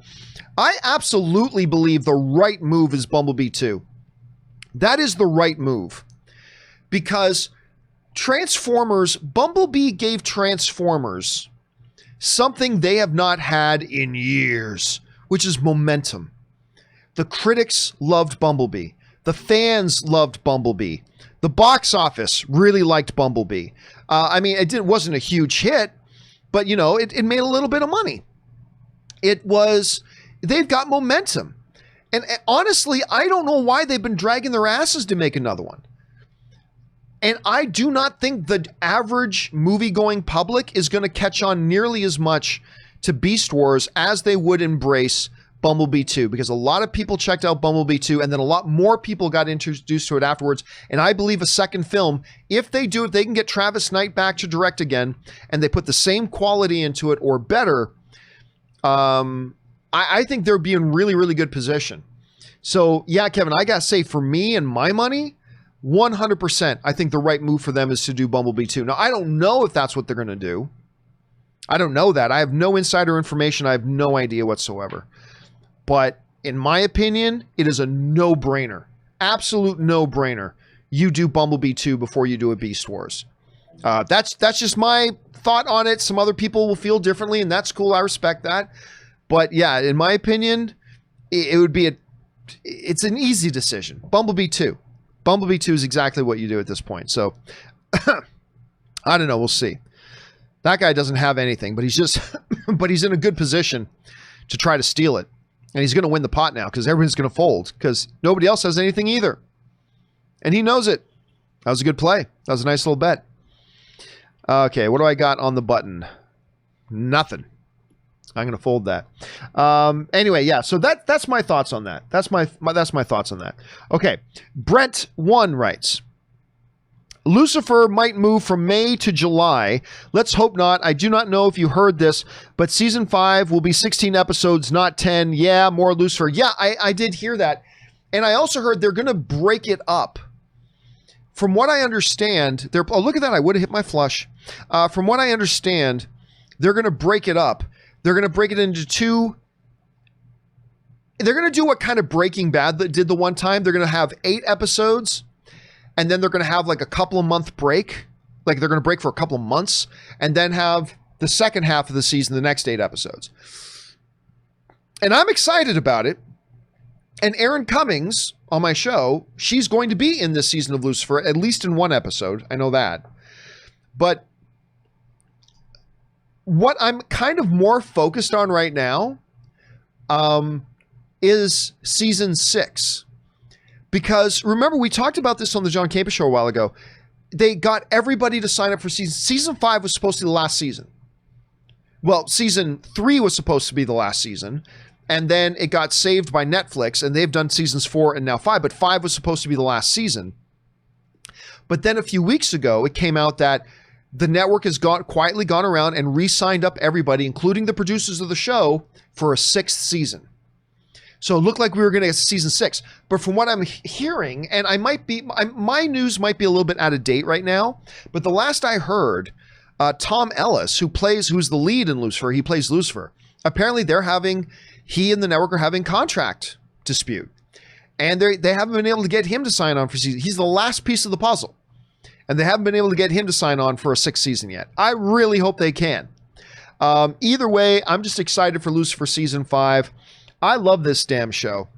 I absolutely believe the right move is Bumblebee 2. That is the right move. Because Transformers, Bumblebee gave Transformers something they have not had in years, which is momentum. The critics loved Bumblebee. The fans loved Bumblebee. The box office really liked Bumblebee. I mean, it wasn't a huge hit, but, you know, it made a little bit of money. They've got momentum. And honestly, I don't know why they've been dragging their asses to make another one. And I do not think the average movie-going public is going to catch on nearly as much to Beast Wars as they would embrace Bumblebee 2, because a lot of people checked out Bumblebee 2, and then a lot more people got introduced to it afterwards. And I believe a second film, if they do it, they can get Travis Knight back to direct again, and they put the same quality into it or better. I think they'll be in really, really good position. So yeah, Kevin, I got to say, for me and my money, 100%, I think the right move for them is to do Bumblebee 2. Now, I don't know if that's what they're going to do. I don't know that. I have no insider information. I have no idea whatsoever. But in my opinion, it is a no-brainer. Absolute no-brainer. You do Bumblebee 2 before you do a Beast Wars. That's just my thought on it. Some other people will feel differently, and that's cool. I respect that. But yeah, in my opinion, it would be it's an easy decision. Bumblebee 2. Bumblebee 2 is exactly what you do at this point. So, I don't know. We'll see. That guy doesn't have anything, but he's in a good position to try to steal it. And he's going to win the pot now because everyone's going to fold because nobody else has anything either. And he knows it. That was a good play. That was a nice little bet. Okay, what do I got on the button? Nothing. I'm going to fold that. Anyway, yeah, so that's my thoughts on that. That's my thoughts on that. Okay, Brent1 writes, Lucifer might move from May to July. Let's hope not. I do not know if you heard this, but season 5 will be 16 episodes, not 10. Yeah, more Lucifer. Yeah, I did hear that. And I also heard they're going to break it up. From what I understand, oh, look at that. I would have hit my flush. From what I understand, they're going to break it up. They're going to break it into 2. They're going to do what kind of Breaking Bad did the one time. They're going to have 8 episodes, and then they're going to have like a couple of month break. Like they're going to break for a couple of months, and then have the second half of the season, the next 8 episodes. And I'm excited about it. And Erin Cummings on my show, she's going to be in this season of Lucifer, at least in 1 episode. I know that. But what I'm kind of more focused on right now is season 6. Because remember, we talked about this on the John Campea Show a while ago. They got everybody to sign up for season 5 was supposed to be the last season. Well, season 3 was supposed to be the last season. And then it got saved by Netflix, and they've done seasons 4 and now 5. But 5 was supposed to be the last season. But then a few weeks ago, it came out that the network has quietly gone around and re-signed up everybody, including the producers of the show, for a 6th season. So it looked like we were going to get season 6. But from what I'm hearing, and my news might be a little bit out of date right now, but the last I heard, Tom Ellis, who's the lead in Lucifer, he plays Lucifer. Apparently he and the network are having contract dispute. And they haven't been able to get him to sign on for season. He's the last piece of the puzzle. And they haven't been able to get him to sign on for a 6th season yet. I really hope they can. Either way, I'm just excited for Lucifer season 5. I love this damn show.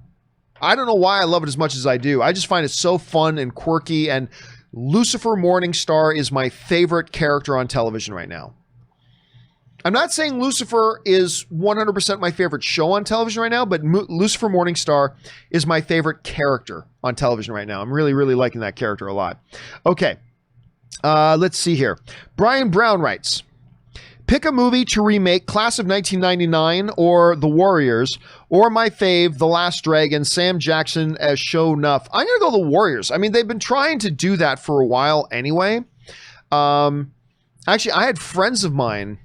I don't know why I love it as much as I do. I just find it so fun and quirky. And Lucifer Morningstar is my favorite character on television right now. I'm not saying Lucifer is 100% my favorite show on television right now, but Lucifer Morningstar is my favorite character on television right now. I'm really, really liking that character a lot. Okay. Let's see here. Brian Brown writes, pick a movie to remake Class of 1999 or The Warriors, or my fave, The Last Dragon, Sam Jackson as Show Nuff. I'm going to go The Warriors. I mean, they've been trying to do that for a while anyway. Actually, I had friends of mine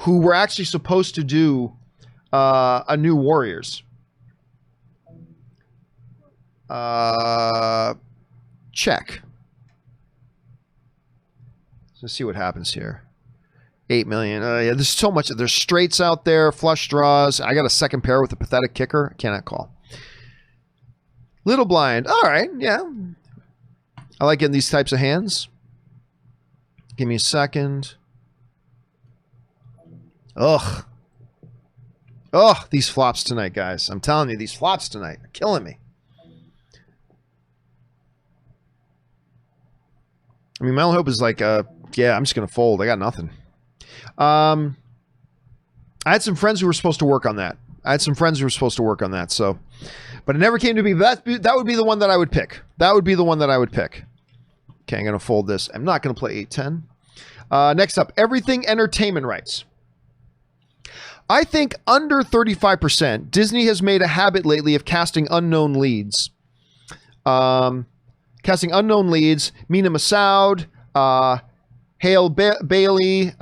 who were actually supposed to do a new Warriors. Check. Let's see what happens here. 8 million. Yeah, there's so much. There's straights out there, flush draws. I got a second pair with a pathetic kicker. Cannot call. Little blind. All right. Yeah. I like getting these types of hands. Give me a second. Ugh. Ugh, these flops tonight, guys. I'm telling you, these flops tonight are killing me. I mean, my only hope is like, yeah, I'm just going to fold. I got nothing. I had some friends who were supposed to work on that. So, but it never came to be. That would be the one that I would pick. Okay, I'm going to fold this. I'm not going to play 8-10. Next up, Everything Entertainment writes, I think under 35%, Disney has made a habit lately of casting unknown leads. Mina Massoud, Hale Bailey,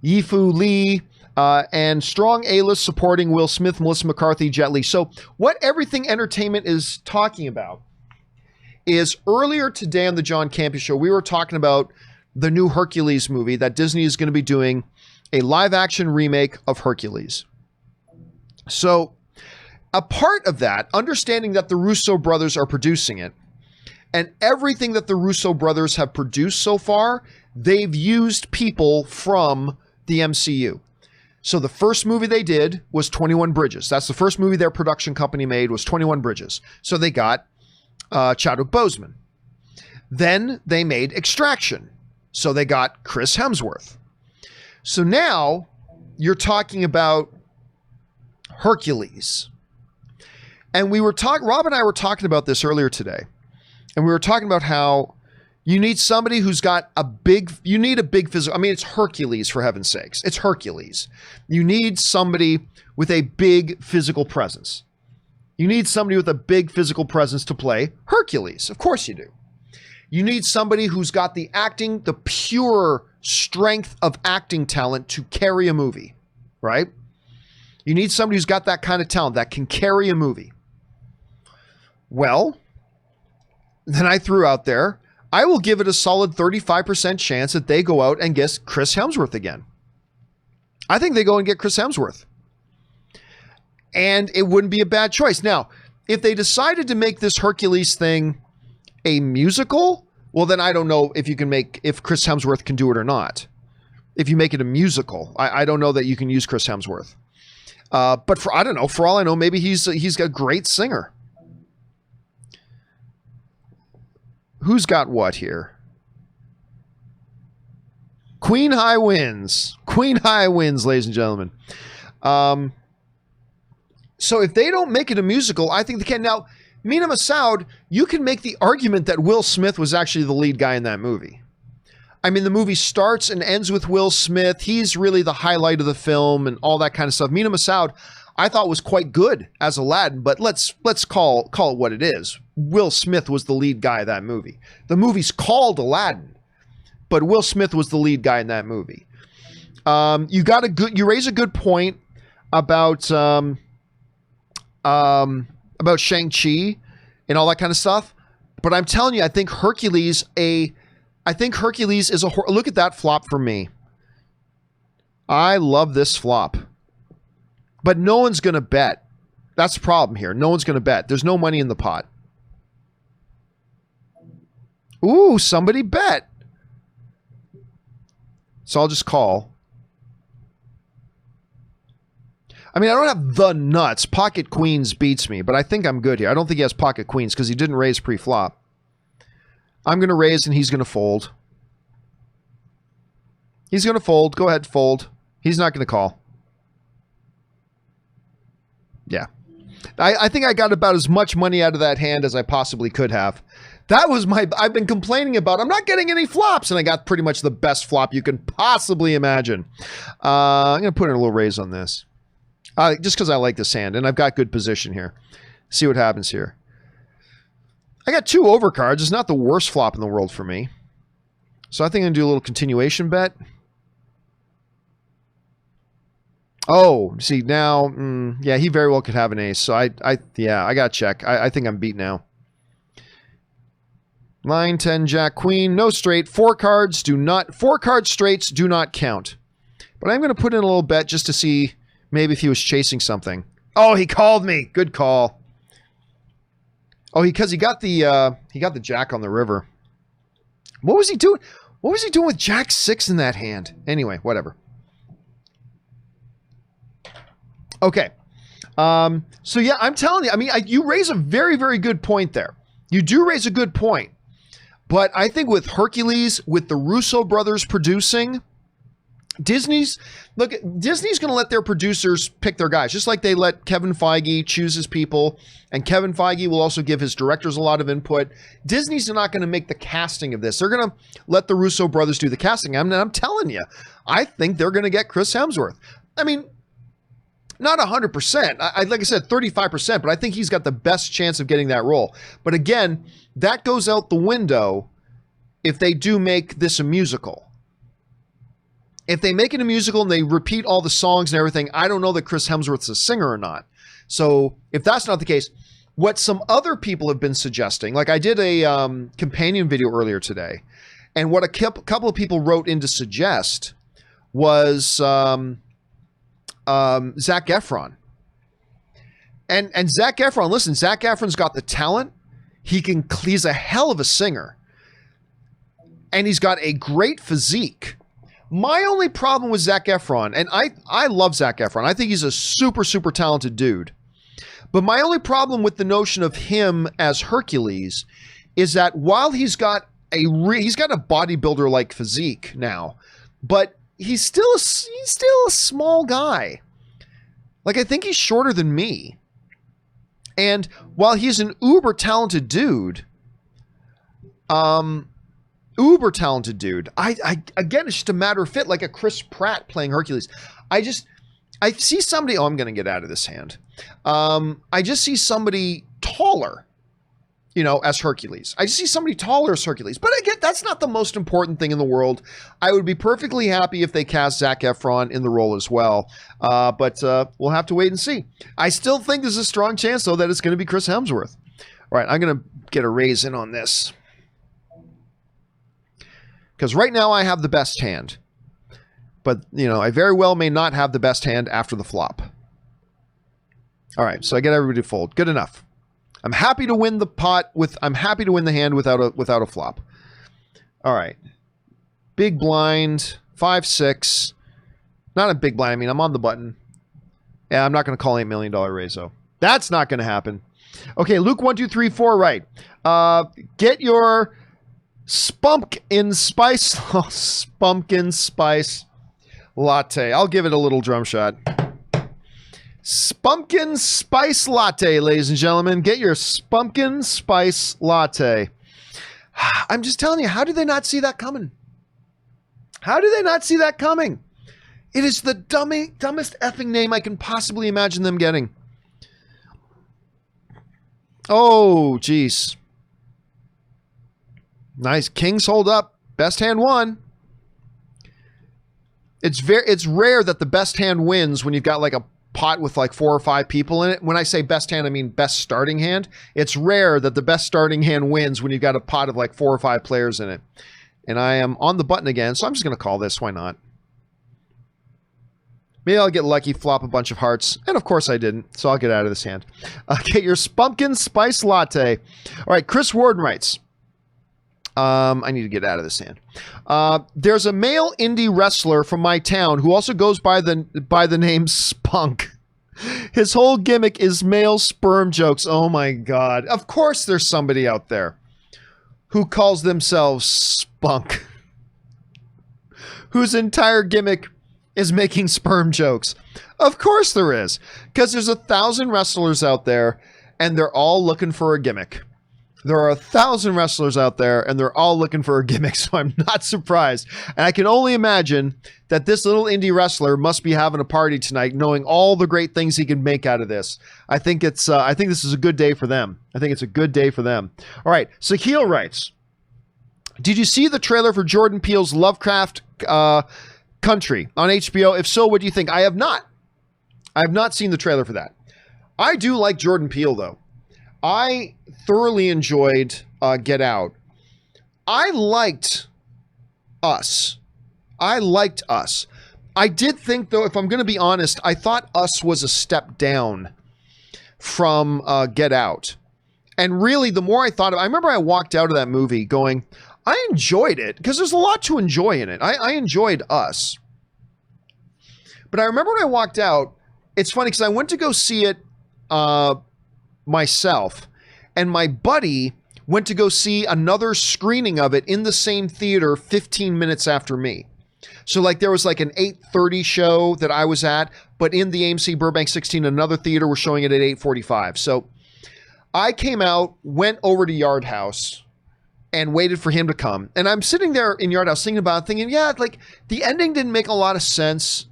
Yifu Lee, and strong A-list supporting Will Smith, Melissa McCarthy, Jet Li. So what Everything Entertainment is talking about is earlier today on the John Campea Show, we were talking about the new Hercules movie that Disney is going to be doing a live-action remake of Hercules. So a part of that, understanding that the Russo brothers are producing it, and everything that the Russo brothers have produced so far, they've used people from the MCU. So the first movie they did was 21 Bridges. That's the first movie their production company made, was 21 Bridges. So they got Chadwick Boseman. Then they made Extraction. So they got Chris Hemsworth. So now you're talking about Hercules. And Rob and I were talking about this earlier today. And we were talking about how you need somebody who's got you need a big physical. I mean, it's Hercules, for heaven's sakes. It's Hercules. You need somebody with a big physical presence. You need somebody with a big physical presence to play Hercules. Of course you do. You need somebody who's got the pure strength of acting talent to carry a movie, right? You need somebody who's got that kind of talent that can carry a movie. Well, then I threw out there, I will give it a solid 35% chance that they go out and get Chris Hemsworth again. I think they go and get Chris Hemsworth. And it wouldn't be a bad choice. Now, if they decided to make this Hercules thing a musical, well, then I don't know if Chris Hemsworth can do it or not. If you make it a musical, I don't know that you can use Chris Hemsworth. But for all I know, maybe he's a great singer. Who's got what here? Queen High wins. Queen High wins, ladies and gentlemen. So if they don't make it a musical, I think they can. Now, Mina Massoud, you can make the argument that Will Smith was actually the lead guy in that movie. I mean, the movie starts and ends with Will Smith. He's really the highlight of the film and all that kind of stuff. Mina Massoud, I thought, was quite good as Aladdin, but let's call it what it is. Will Smith was the lead guy of that movie. The movie's called Aladdin, but Will Smith was the lead guy in that movie. You raise a good point about Shang-Chi and all that kind of stuff. But I'm telling you, I think Hercules is look at that flop for me. I love this flop. But no one's going to bet. That's the problem here. No one's going to bet. There's no money in the pot. Ooh, somebody bet. So I'll just call. I mean, I don't have the nuts. Pocket Queens beats me, but I think I'm good here. I don't think he has Pocket Queens because he didn't raise pre-flop. I'm going to raise and he's going to fold. He's going to fold. Go ahead, fold. He's not going to call. Yeah. I think I got about as much money out of that hand as I possibly could have. That was I've been complaining about, I'm not getting any flops, and I got pretty much the best flop you can possibly imagine. I'm going to put in a little raise on this. Just because I like this hand, and I've got good position here. See what happens here. I got 2 overcards. It's not the worst flop in the world for me. So I think I'm going to do a little continuation bet. Oh, see now, yeah, he very well could have an ace. So I got to check. I think I'm beat now. 9, 10, Jack, Queen, no straight. 4 card straights do not count. But I'm going to put in a little bet just to see maybe if he was chasing something. Oh, he called me. Good call. Oh, because he got the Jack on the river. What was he doing? What was he doing with Jack 6 in that hand? Anyway, whatever. Okay. So yeah, I'm telling you, I mean, you raise a very, very good point there. You do raise a good point. But I think with Hercules, with the Russo brothers producing, Disney's going to let their producers pick their guys, just like they let Kevin Feige choose his people, and Kevin Feige will also give his directors a lot of input. Disney's not going to make the casting of this. They're going to let the Russo brothers do the casting. I'm telling you, I think they're going to get Chris Hemsworth. I mean, not 100%. Like I said, 35%, but I think he's got the best chance of getting that role. But again, that goes out the window if they do make this a musical. If they make it a musical and they repeat all the songs and everything, I don't know that Chris Hemsworth's a singer or not. So if that's not the case, what some other people have been suggesting, like I did a companion video earlier today, and what a couple of people wrote in to suggest was Zac Efron. And Zac Efron, listen, Zac Efron's got the talent. He's a hell of a singer. And he's got a great physique. My only problem with Zac Efron, and I love Zac Efron. I think he's a super, super talented dude. But my only problem with the notion of him as Hercules is that while he's got a bodybuilder-like physique now, but he's still a small guy. Like, I think he's shorter than me. And while he's an uber talented dude, again, it's just a matter of fit, like a Chris Pratt playing Hercules. I see somebody, I'm going to get out of this hand. I just see somebody taller, as Hercules. I just see somebody taller as Hercules. But again, that's not the most important thing in the world. I would be perfectly happy if they cast Zac Efron in the role as well. But we'll have to wait and see. I still think there's a strong chance, though, that it's going to be Chris Hemsworth. All right, I'm going to get a raise in on this. Because right now I have the best hand. But, I very well may not have the best hand after the flop. All right, so I get everybody to fold. Good enough. I'm happy to win the pot I'm happy to win the hand without a flop. All right. Big blind, 5-6. Not a big blind. I mean, I'm on the button. Yeah, I'm not going to call $8 million raise, though. That's not going to happen. Okay, Luke 1, 2, 3, 4, right. Get your Spunkin Spice latte. I'll give it a little drum shot. Spunkin Spice latte, ladies and gentlemen. Get your Spunkin Spice latte. I'm just telling you, how did they not see that coming? How did they not see that coming? It is the dumbest effing name I can possibly imagine them getting. Oh, geez. Nice. Kings hold up. Best hand won. It's rare that the best hand wins when you've got like a pot with like 4 or 5 people in it. When I say best hand, I mean best starting hand. It's rare that the best starting hand wins when you've got a pot of like 4 or 5 players in it. And I am on the button again, so I'm just going to call this. Why not? Maybe I'll get lucky, flop a bunch of hearts. And of course I didn't, so I'll get out of this hand. Get your Spunkin Spice latte. All right, Chris Warden writes. I need to get out of this hand. There's a male indie wrestler from my town who also goes by the name Spunk. His whole gimmick is male sperm jokes. Oh my God. Of course there's somebody out there who calls themselves Spunk, whose entire gimmick is making sperm jokes. Of course there is. Because there's 1,000 wrestlers out there, and they're all looking for a gimmick. There are 1,000 wrestlers out there, and they're all looking for a gimmick, so I'm not surprised. And I can only imagine that this little indie wrestler must be having a party tonight, knowing all the great things he can make out of this. I think this is a good day for them. I think it's a good day for them. All right, Sahil writes, did you see the trailer for Jordan Peele's Lovecraft Country on HBO? If so, what do you think? I have not. I have not seen the trailer for that. I do like Jordan Peele, though. I thoroughly enjoyed Get Out. I liked Us. I did think, though, if I'm going to be honest, I thought Us was a step down from Get Out. And really, the more I thought of it, I remember I walked out of that movie going, I enjoyed it, because there's a lot to enjoy in it. I enjoyed Us. But I remember when I walked out, it's funny, because I went to go see it myself, and my buddy went to go see another screening of it in the same theater 15 minutes after me. So like there was like an 8:30 show that I was at, but in the AMC Burbank 16, another theater was showing it at 8:45. So I came out, went over to Yard House, and waited for him to come. And I'm sitting there in Yard House thinking, yeah, like the ending didn't make a lot of sense,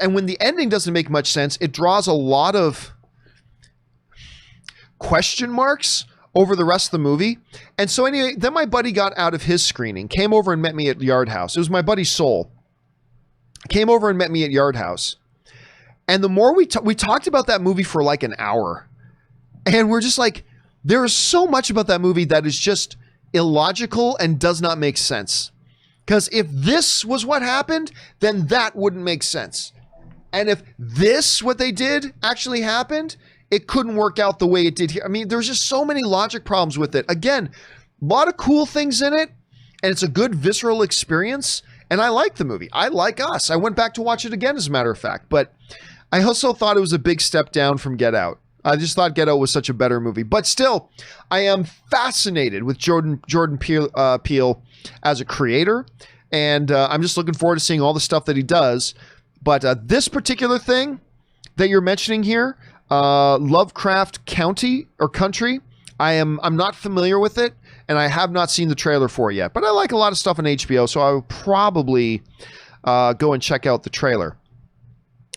and when the ending doesn't make much sense, it draws a lot of question marks over the rest of the movie. And so anyway, then my buddy got out of his screening, came over and met me at Yard House. It was my buddy Soul. Came over and met me at Yard House. And the more we talked about that movie for like an hour. And we're just like, there is so much about that movie that is just illogical and does not make sense. Because if this was what happened, then that wouldn't make sense. And if this, what they did, actually happened, it couldn't work out the way it did here. I mean, there's just so many logic problems with it. Again, a lot of cool things in it, and it's a good visceral experience, and I like the movie. I like Us. I went back to watch it again, as a matter of fact, but I also thought it was a big step down from Get Out. I just thought Get Out was such a better movie. But still, I am fascinated with Jordan Peele as a creator, and I'm just looking forward to seeing all the stuff that he does. But this particular thing that you're mentioning here, Lovecraft County or Country, I'm not familiar with it, and I have not seen the trailer for it yet. But I like a lot of stuff on HBO, so I will probably go and check out the trailer.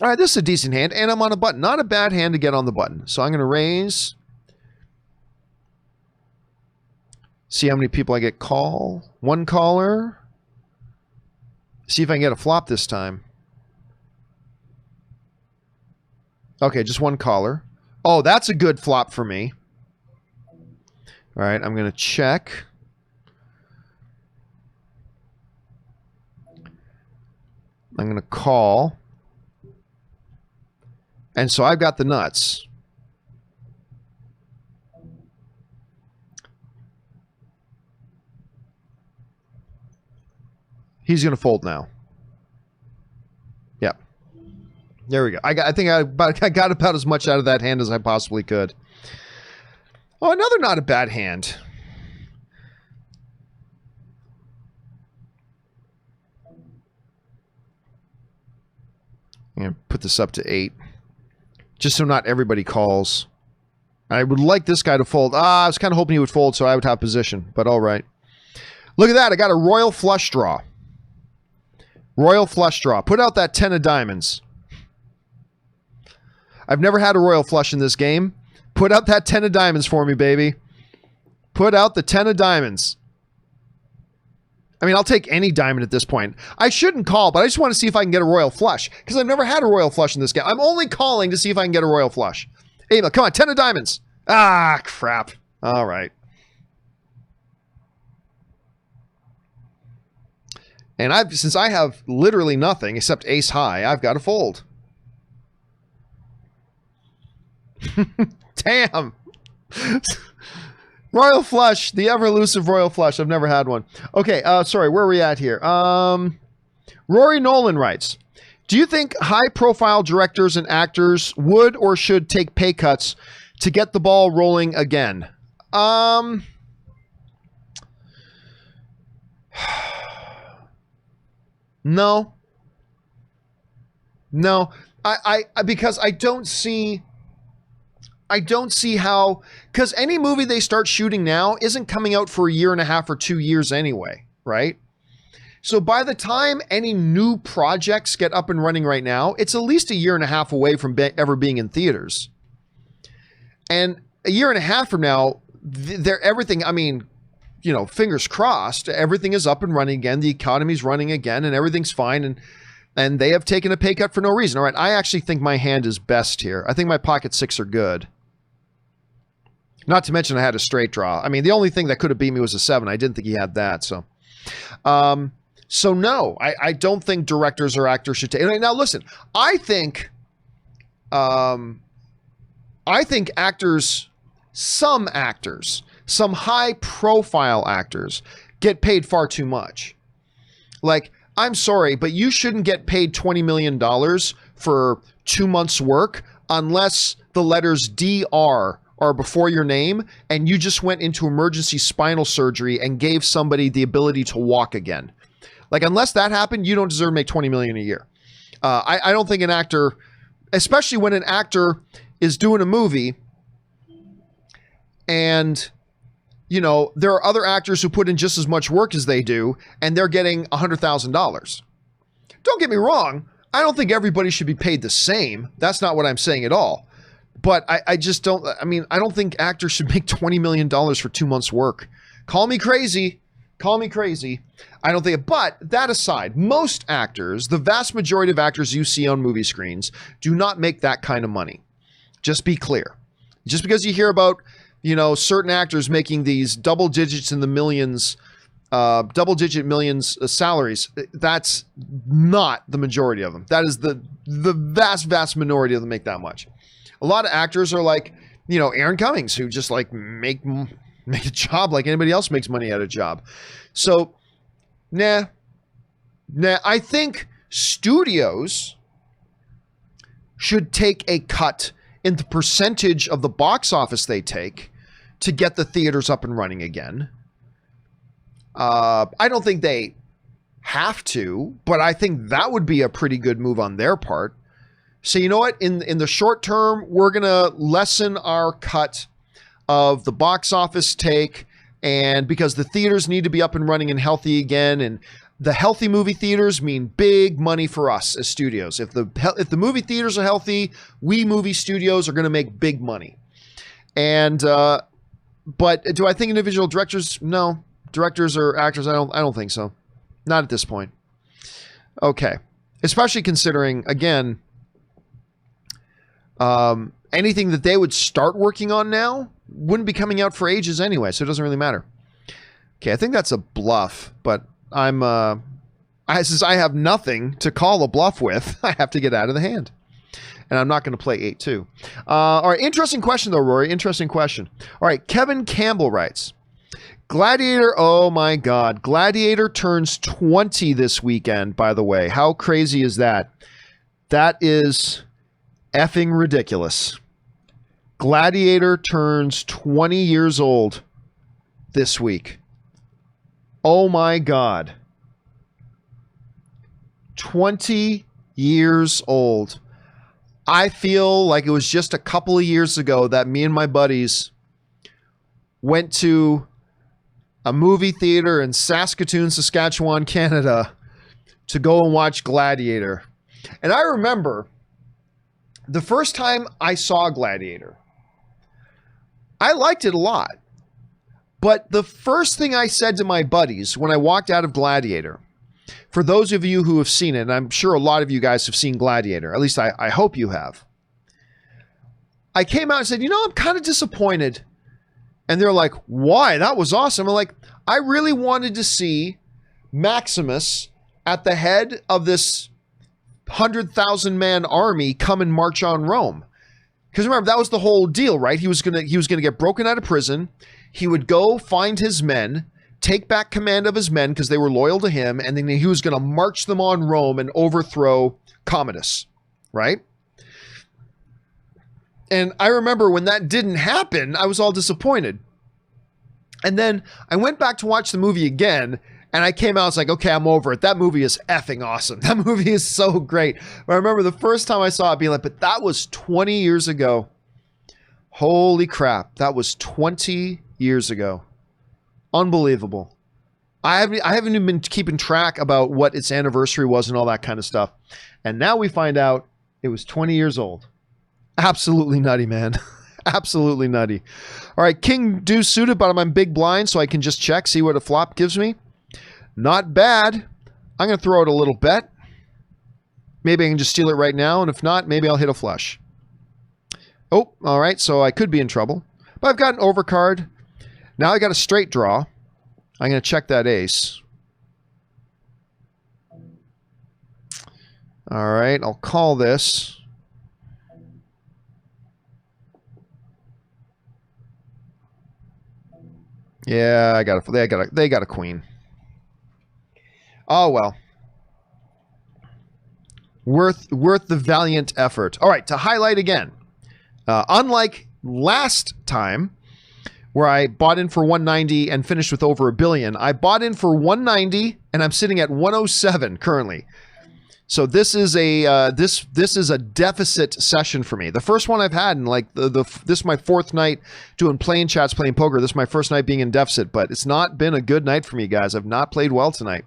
All right, this is a decent hand, and I'm on a button. Not a bad hand to get on the button. So I'm going to raise. See how many people I get call. One caller. See if I can get a flop this time. Okay, just one caller. Oh, that's a good flop for me. All right, I'm going to check. I'm going to call. And so I've got the nuts. He's going to fold now. Yep. There we go. I think I got about as much out of that hand as I possibly could. Oh, another not a bad hand. I'm going to put this up to 8. Just so not everybody calls. I would like this guy to fold. I was kind of hoping he would fold so I would have position, but all right. Look at that. I got a royal flush draw. Royal flush draw. Put out that 10 of diamonds. I've never had a royal flush in this game. Put out that 10 of diamonds for me, baby. Put out the 10 of diamonds. I mean, I'll take any diamond at this point. I shouldn't call, but I just want to see if I can get a royal flush, because I've never had a royal flush in this game. I'm only calling to see if I can get a royal flush. Ava, come on, 10 of diamonds. Ah, crap. All right. And since I have literally nothing except ace high, I've got to fold. Damn. Royal flush, the ever elusive royal flush. I've never had one. Okay, sorry, where are we at here? Rory Nolan writes, do you think high-profile directors and actors would or should take pay cuts to get the ball rolling again? No. No. Because I don't see how, because any movie they start shooting now isn't coming out for a year and a half or 2 years anyway, right? So by the time any new projects get up and running right now, it's at least a year and a half away from ever being in theaters. And a year and a half from now, everything, I mean, you know, fingers crossed, everything is up and running again. The economy's running again and everything's fine. And they have taken a pay cut for no reason. All right, I actually think my hand is best here. I think my pocket six are good. Not to mention I had a straight draw. I mean, the only thing that could have beat me was a 7. I didn't think he had that, so... So no, I don't think directors or actors should take. Now listen, I think actors, some high profile actors get paid far too much. Like, I'm sorry, but you shouldn't get paid $20 million for 2 months work unless the letters DR are before your name and you just went into emergency spinal surgery and gave somebody the ability to walk again. Like, unless that happened, you don't deserve to make $20 million a year. I don't think an actor, especially when an actor is doing a movie and, you know, there are other actors who put in just as much work as they do and they're getting $100,000. Don't get me wrong. I don't think everybody should be paid the same. That's not what I'm saying at all. But I just don't, I mean, I don't think actors should make $20 million for 2 months work. Call me crazy. I don't think, but that aside, most actors, the vast majority of actors you see on movie screens do not make that kind of money. Just be clear. Just because you hear about, you know, certain actors making these double digits in the millions, double-digit millions salaries, that's not the majority of them. That is the vast minority of them make that much. A lot of actors are like, you know, Aaron Cummings, who just like make a job like anybody else makes money at a job. So, nah. I think studios should take a cut in the percentage of the box office they take to get the theaters up and running again. I don't think they have to, but I think that would be a pretty good move on their part. So you know what? In the short term, we're going to lessen our cut of the box office take, and because the theaters need to be up and running and healthy again, and the healthy movie theaters mean big money for us as studios. If the movie theaters are healthy, we movie studios are going to make big money. And but do I think individual directors? No, directors or actors, I don't think so. Not at this point. Okay, especially considering again. Anything that they would start working on now wouldn't be coming out for ages anyway, so it doesn't really matter. Okay, I think that's a bluff, but since I have nothing to call a bluff with, I have to get out of the hand. And I'm not going to play 8-2. All right, interesting question though, Rory. Interesting question. All right, Kevin Campbell writes, Gladiator, oh my God. Gladiator turns 20 this weekend, by the way. How crazy is that? That is effing ridiculous. Gladiator turns 20 years old this week. Oh my God. 20 years old. I feel like it was just a couple of years ago that me and my buddies went to a movie theater in Saskatoon, Saskatchewan, Canada to go and watch Gladiator. And I remember the first time I saw Gladiator, I liked it a lot. But the first thing I said to my buddies when I walked out of Gladiator, for those of you who have seen it, and I'm sure a lot of you guys have seen Gladiator, at least I hope you have. I came out and said, you know, I'm kind of disappointed. And they're like, why? That was awesome. I'm like, I really wanted to see Maximus at the head of this 100,000 man army come and march on Rome. Because remember, that was the whole deal, right? He was gonna get broken out of prison. He would go find his men, take back command of his men because they were loyal to him, and then he was going to march them on Rome and overthrow Commodus, right? And I remember when that didn't happen, I was all disappointed. And then I went back to watch the movie again, And I came out, I was like, okay, I'm over it. That movie is effing awesome. That movie is so great. But I remember the first time I saw it being like, but that was 20 years ago. Holy crap. That was 20 years ago. Unbelievable. I haven't even been keeping track about what its anniversary was and all that kind of stuff. And now we find out it was 20 years old. Absolutely nutty, man. Absolutely nutty. All right, King Deuce suited, but I'm big blind, so I can just check, see what a flop gives me. Not bad. I'm going to throw out a little bet. Maybe I can just steal it right now, and if not, maybe I'll hit a flush. Oh, all right, so I could be in trouble. But I've got an overcard. Now I got a straight draw. I'm going to check that ace. All right, I'll call this. Yeah, they got a queen. Oh well. Worth the valiant effort. All right, to highlight again. Unlike last time, where I bought in for 190 and finished with over $1 billion, I bought in for 190 and I'm sitting at 107 currently. So this is a this is a deficit session for me. The first one I've had in like this is my fourth night doing playing chats, playing poker. This is my first night being in deficit, but it's not been a good night for me, guys. I've not played well tonight.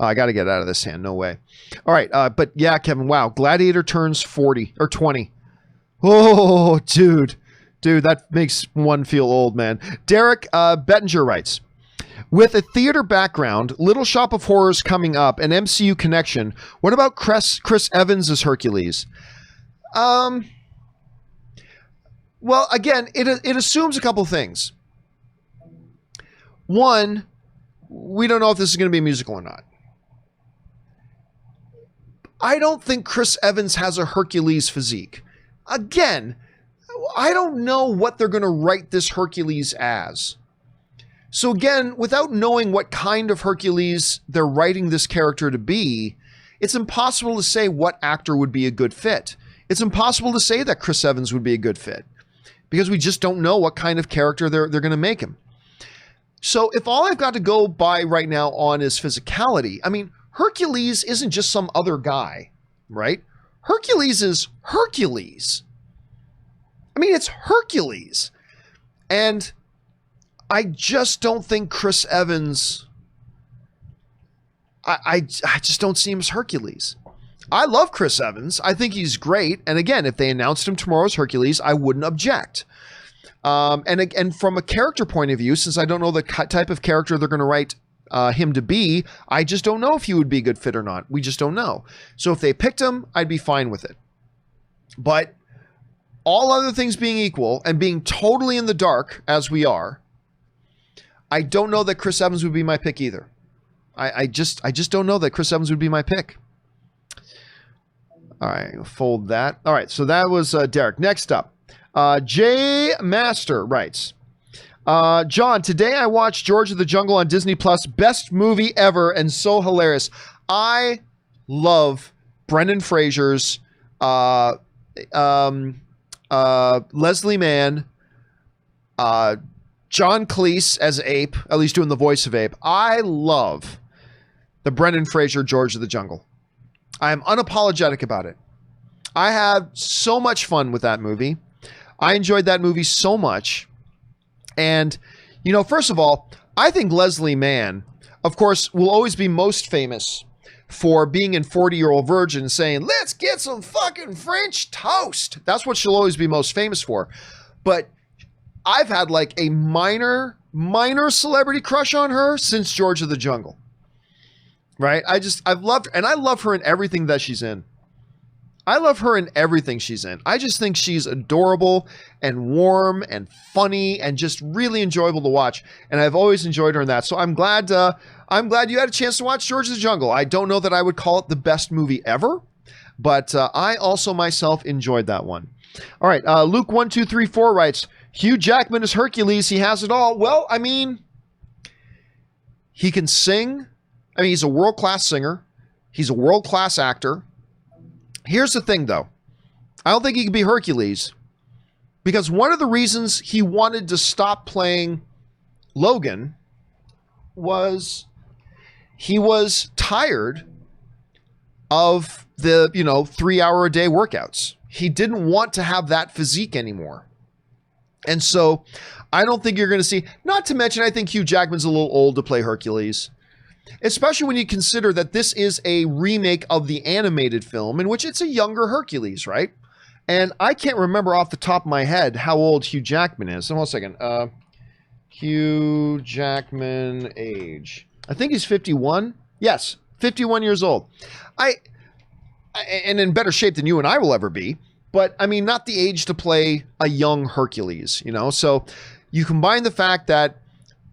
I got to get out of this hand. No way. All right, but yeah, Kevin. Wow, Gladiator turns 40 or 20. Oh, dude, that makes one feel old, man. Derek Bettinger writes, with a theater background, Little Shop of Horrors coming up, an MCU connection, what about Chris Evans as Hercules? Well, again, it assumes a couple things. One, we don't know if this is going to be a musical or not. I don't think Chris Evans has a Hercules physique. Again, I don't know what they're going to write this Hercules as. So again, without knowing what kind of Hercules they're writing this character to be, it's impossible to say what actor would be a good fit. It's impossible to say that Chris Evans would be a good fit because we just don't know what kind of character they're going to make him. So if all I've got to go by right now on is physicality, I mean, Hercules isn't just some other guy, right? Hercules is Hercules. I mean, it's Hercules. And I just don't think Chris Evans, I just don't see him as Hercules. I love Chris Evans. I think he's great. And again, if they announced him tomorrow as Hercules, I wouldn't object. And from a character point of view, since I don't know the type of character they're going to write him to be, I just don't know if he would be a good fit or not. We just don't know. So if they picked him, I'd be fine with it. But all other things being equal and being totally in the dark as we are, I don't know that Chris Evans would be my pick either. I just don't know that Chris Evans would be my pick. All right, fold that. All right, so that was Derek. Next up, Jay Master writes, John, today I watched George of the Jungle on Disney Plus. Best movie ever and so hilarious. I love Brendan Fraser's Leslie Mann, John Cleese as Ape, at least doing the voice of Ape. I love the Brendan Fraser George of the Jungle. I am unapologetic about it. I had so much fun with that movie. I enjoyed that movie so much. And, you know, first of all, I think Leslie Mann, of course, will always be most famous for being in 40-Year-Old Virgin saying, let's get some fucking French toast. That's what she'll always be most famous for. But I've had like a minor celebrity crush on her since George of the Jungle. Right? I've loved her, and I love her in everything that she's in. I love her in everything she's in. I just think she's adorable and warm and funny and just really enjoyable to watch. And I've always enjoyed her in that. So I'm glad you had a chance to watch George of the Jungle. I don't know that I would call it the best movie ever, but I also myself enjoyed that one. All right. Luke1234 writes, Hugh Jackman is Hercules. He has it all. Well, I mean, he can sing. I mean, he's a world-class singer. He's a world-class actor. Here's the thing, though. I don't think he can be Hercules because one of the reasons he wanted to stop playing Logan was he was tired of the, 3-hour-a-day workouts. He didn't want to have that physique anymore. And so I don't think you're going to see, not to mention, I think Hugh Jackman's a little old to play Hercules, especially when you consider that this is a remake of the animated film in which it's a younger Hercules, right? And I can't remember off the top of my head how old Hugh Jackman is. Hold on a second. Hugh Jackman age. I think he's 51. Yes, 51 years old. And in better shape than you and I will ever be. But, I mean, not the age to play a young Hercules, So you combine the fact that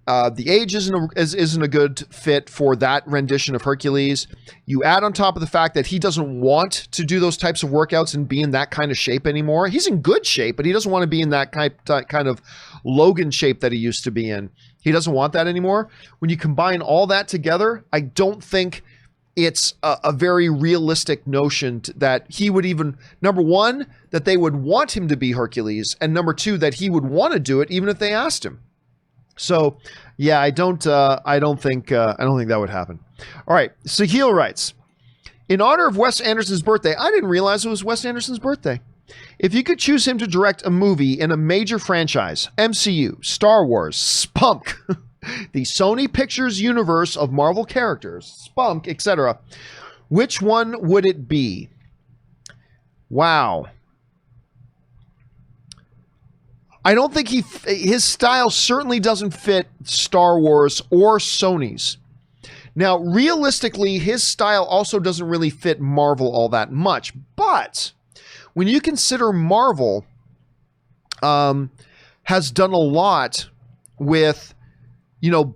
the age isn't a good fit for that rendition of Hercules. You add on top of the fact that he doesn't want to do those types of workouts and be in that kind of shape anymore. He's in good shape, but he doesn't want to be in that kind of Logan shape that he used to be in. He doesn't want that anymore. When you combine all that together, I don't think it's a very realistic notion that he would even, number one, that they would want him to be Hercules, and number two, that he would want to do it even if they asked him. So, yeah, I don't think that would happen. All right, Sahil writes, in honor of Wes Anderson's birthday, I didn't realize it was Wes Anderson's birthday. If you could choose him to direct a movie in a major franchise, MCU, Star Wars, Spunk, the Sony Pictures universe of Marvel characters, Spunk, etc., which one would it be? Wow. I don't think his style certainly doesn't fit Star Wars or Sony's. Now, realistically, his style also doesn't really fit Marvel all that much. But when you consider Marvel has done a lot with,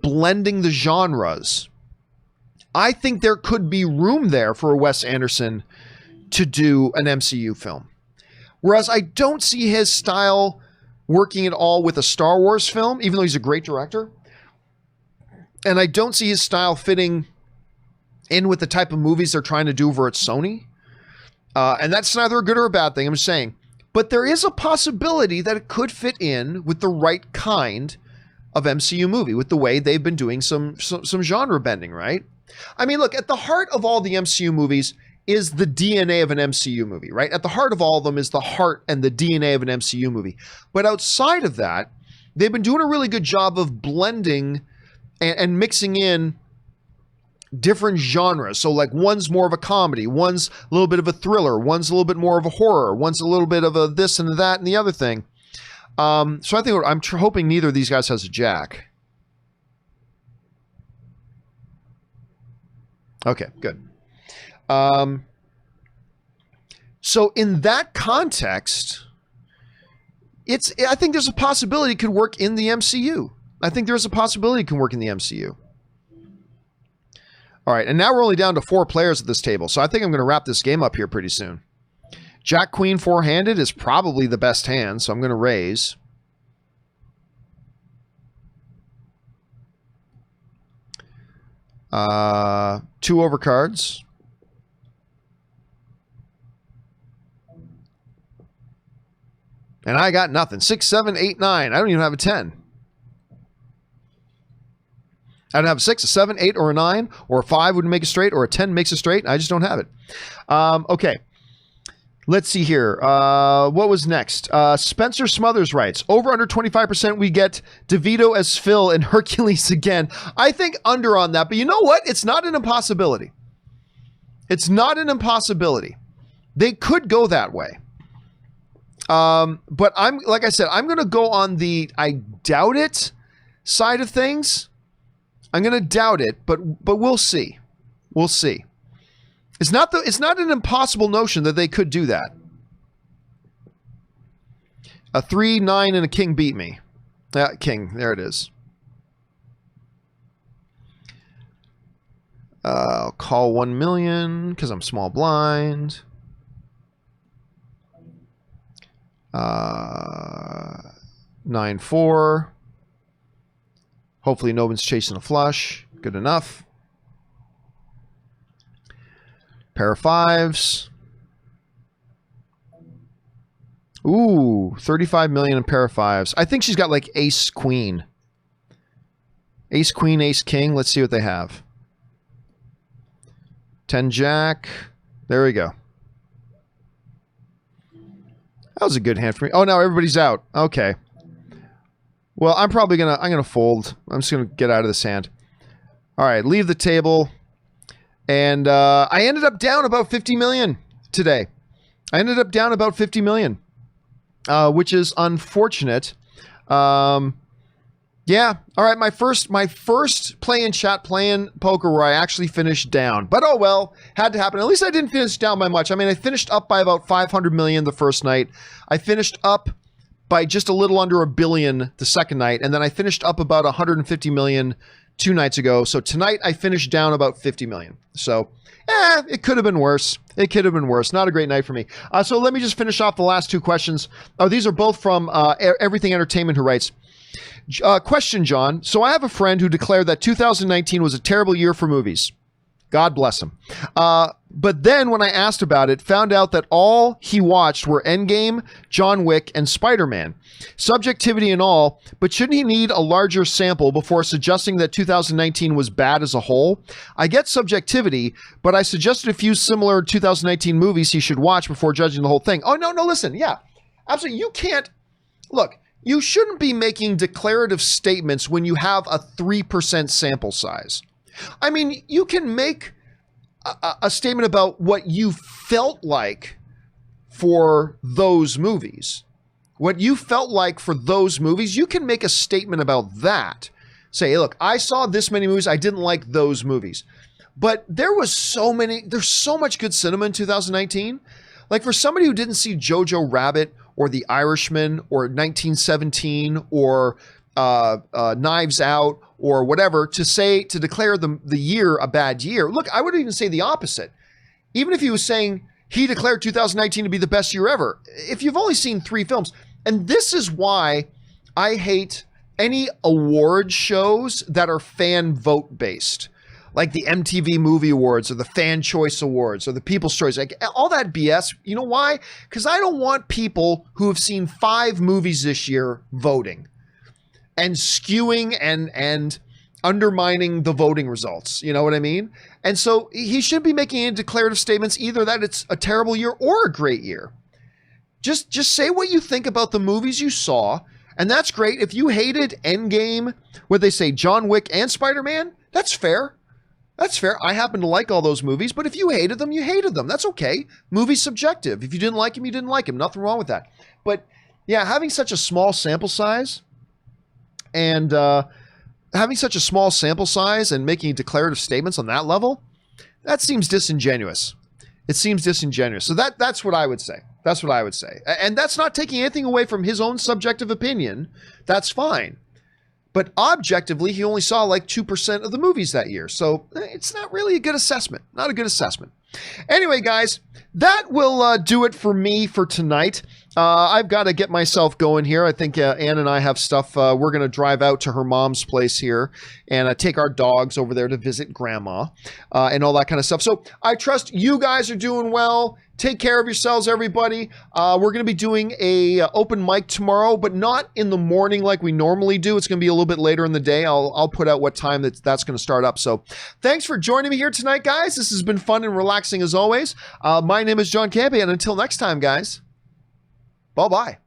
blending the genres, I think there could be room there for Wes Anderson to do an MCU film. Whereas I don't see his style working at all with a Star Wars film, even though he's a great director. And I don't see his style fitting in with the type of movies they're trying to do over at Sony. And that's neither a good or a bad thing, I'm just saying. But there is a possibility that it could fit in with the right kind of MCU movie, with the way they've been doing some genre bending, right? I mean, look, at the heart of all the MCU movies is the DNA of an MCU movie, right? At the heart of all of them is the heart and the DNA of an MCU movie. But outside of that, they've been doing a really good job of blending and mixing in different genres. So like one's more of a comedy, one's a little bit of a thriller, one's a little bit more of a horror, one's a little bit of a this and that and the other thing. So I think I'm hoping neither of these guys has a jack. Okay, good. So in that context, I think there's a possibility it could work in the MCU. I think there's a possibility it can work in the MCU. All right, and now we're only down to 4 players at this table, so I think I'm going to wrap this game up here pretty soon. Jack Queen four-handed is probably the best hand, so I'm going to raise. Two overcards. And I got nothing. 6, 7, 8, 9. I don't even have a 10. I don't have a 6, a 7, 8, or a 9, or a 5 would make a straight, or a 10 makes a straight. I just don't have it. Okay. Let's see here. What was next? Spencer Smothers writes, over under 25%, we get DeVito as Phil in Hercules again. I think under on that, but you know what? It's not an impossibility. It's not an impossibility. They could go that way. But like I said, I'm going to go on the I doubt it side of things. I'm going to doubt it, but we'll see. We'll see. It's not an impossible notion that they could do that. A 3, 9, and a king beat me. King, there it is. I'll call 1 million because I'm small blind. 9-4. Hopefully no one's chasing a flush. Good enough. Pair of 5s. Ooh, 35 million in pair of 5s. I think she's got like ace queen. Ace queen, ace king. Let's see what they have. 10 jack. There we go. That was a good hand for me. Oh, now everybody's out. Okay. Well, I'm gonna fold. I'm just gonna get out of this hand. All right, leave the table. And I ended up down about 50 million today. I ended up down about 50 million, which is unfortunate. Yeah. All right. My first play-in chat, playing poker where I actually finished down. But oh well, had to happen. At least I didn't finish down by much. I mean, I finished up by about 500 million the first night. I finished up by just a little under $1 billion the second night. And then I finished up about 150 million 2 nights ago. So tonight I finished down about 50 million. So, it could have been worse. It could have been worse. Not a great night for me. So let me just finish off the last 2 questions. Oh, these are both from Everything Entertainment, who writes, question, John. So I have a friend who declared that 2019 was a terrible year for movies. God bless him. But then when I asked about it, found out that all he watched were Endgame, John Wick, and Spider-Man. Subjectivity and all, but shouldn't he need a larger sample before suggesting that 2019 was bad as a whole? I get subjectivity, but I suggested a few similar 2019 movies he should watch before judging the whole thing. Oh, no, listen. Yeah, absolutely. You can't... Look, you shouldn't be making declarative statements when you have a 3% sample size. I mean, you can make a statement about what you felt like for those movies. What you felt like for those movies, you can make a statement about that. Say, hey, look, I saw this many movies. I didn't like those movies. But there's so much good cinema in 2019. Like for somebody who didn't see Jojo Rabbit or The Irishman or 1917 or Knives Out or whatever, to declare the year a bad year. Look, I would even say the opposite. Even if he was saying he declared 2019 to be the best year ever, if you've only seen 3 films, and this is why I hate any award shows that are fan vote based, like the MTV Movie Awards or the Fan Choice Awards or the People's Choice, like all that BS. You know why? Because I don't want people who have seen 5 movies this year voting and skewing and undermining the voting results. You know what I mean? And so he shouldn't be making any declarative statements either that it's a terrible year or a great year. Just say what you think about the movies you saw, and that's great. If you hated Endgame, where they say John Wick and Spider-Man, that's fair. That's fair. I happen to like all those movies, but if you hated them, you hated them. That's okay. Movie's subjective. If you didn't like him, you didn't like him. Nothing wrong with that. But yeah, having such a small sample size and making declarative statements on that level, that seems disingenuous. It seems disingenuous. So that's what I would say. That's what I would say. And that's not taking anything away from his own subjective opinion. That's fine. But objectively, he only saw like 2% of the movies that year. So it's not really a good assessment. Not a good assessment. Anyway, guys, that will do it for me for tonight. I've got to get myself going here. I think Ann and I have stuff. We're going to drive out to her mom's place here and take our dogs over there to visit grandma and all that kind of stuff. So I trust you guys are doing well. Take care of yourselves, everybody. We're going to be doing a open mic tomorrow, but not in the morning like we normally do. It's going to be a little bit later in the day. I'll put out what time that's going to start up. So thanks for joining me here tonight, guys. This has been fun and relaxing as always. My name is John Campea, and until next time, guys, bye-bye.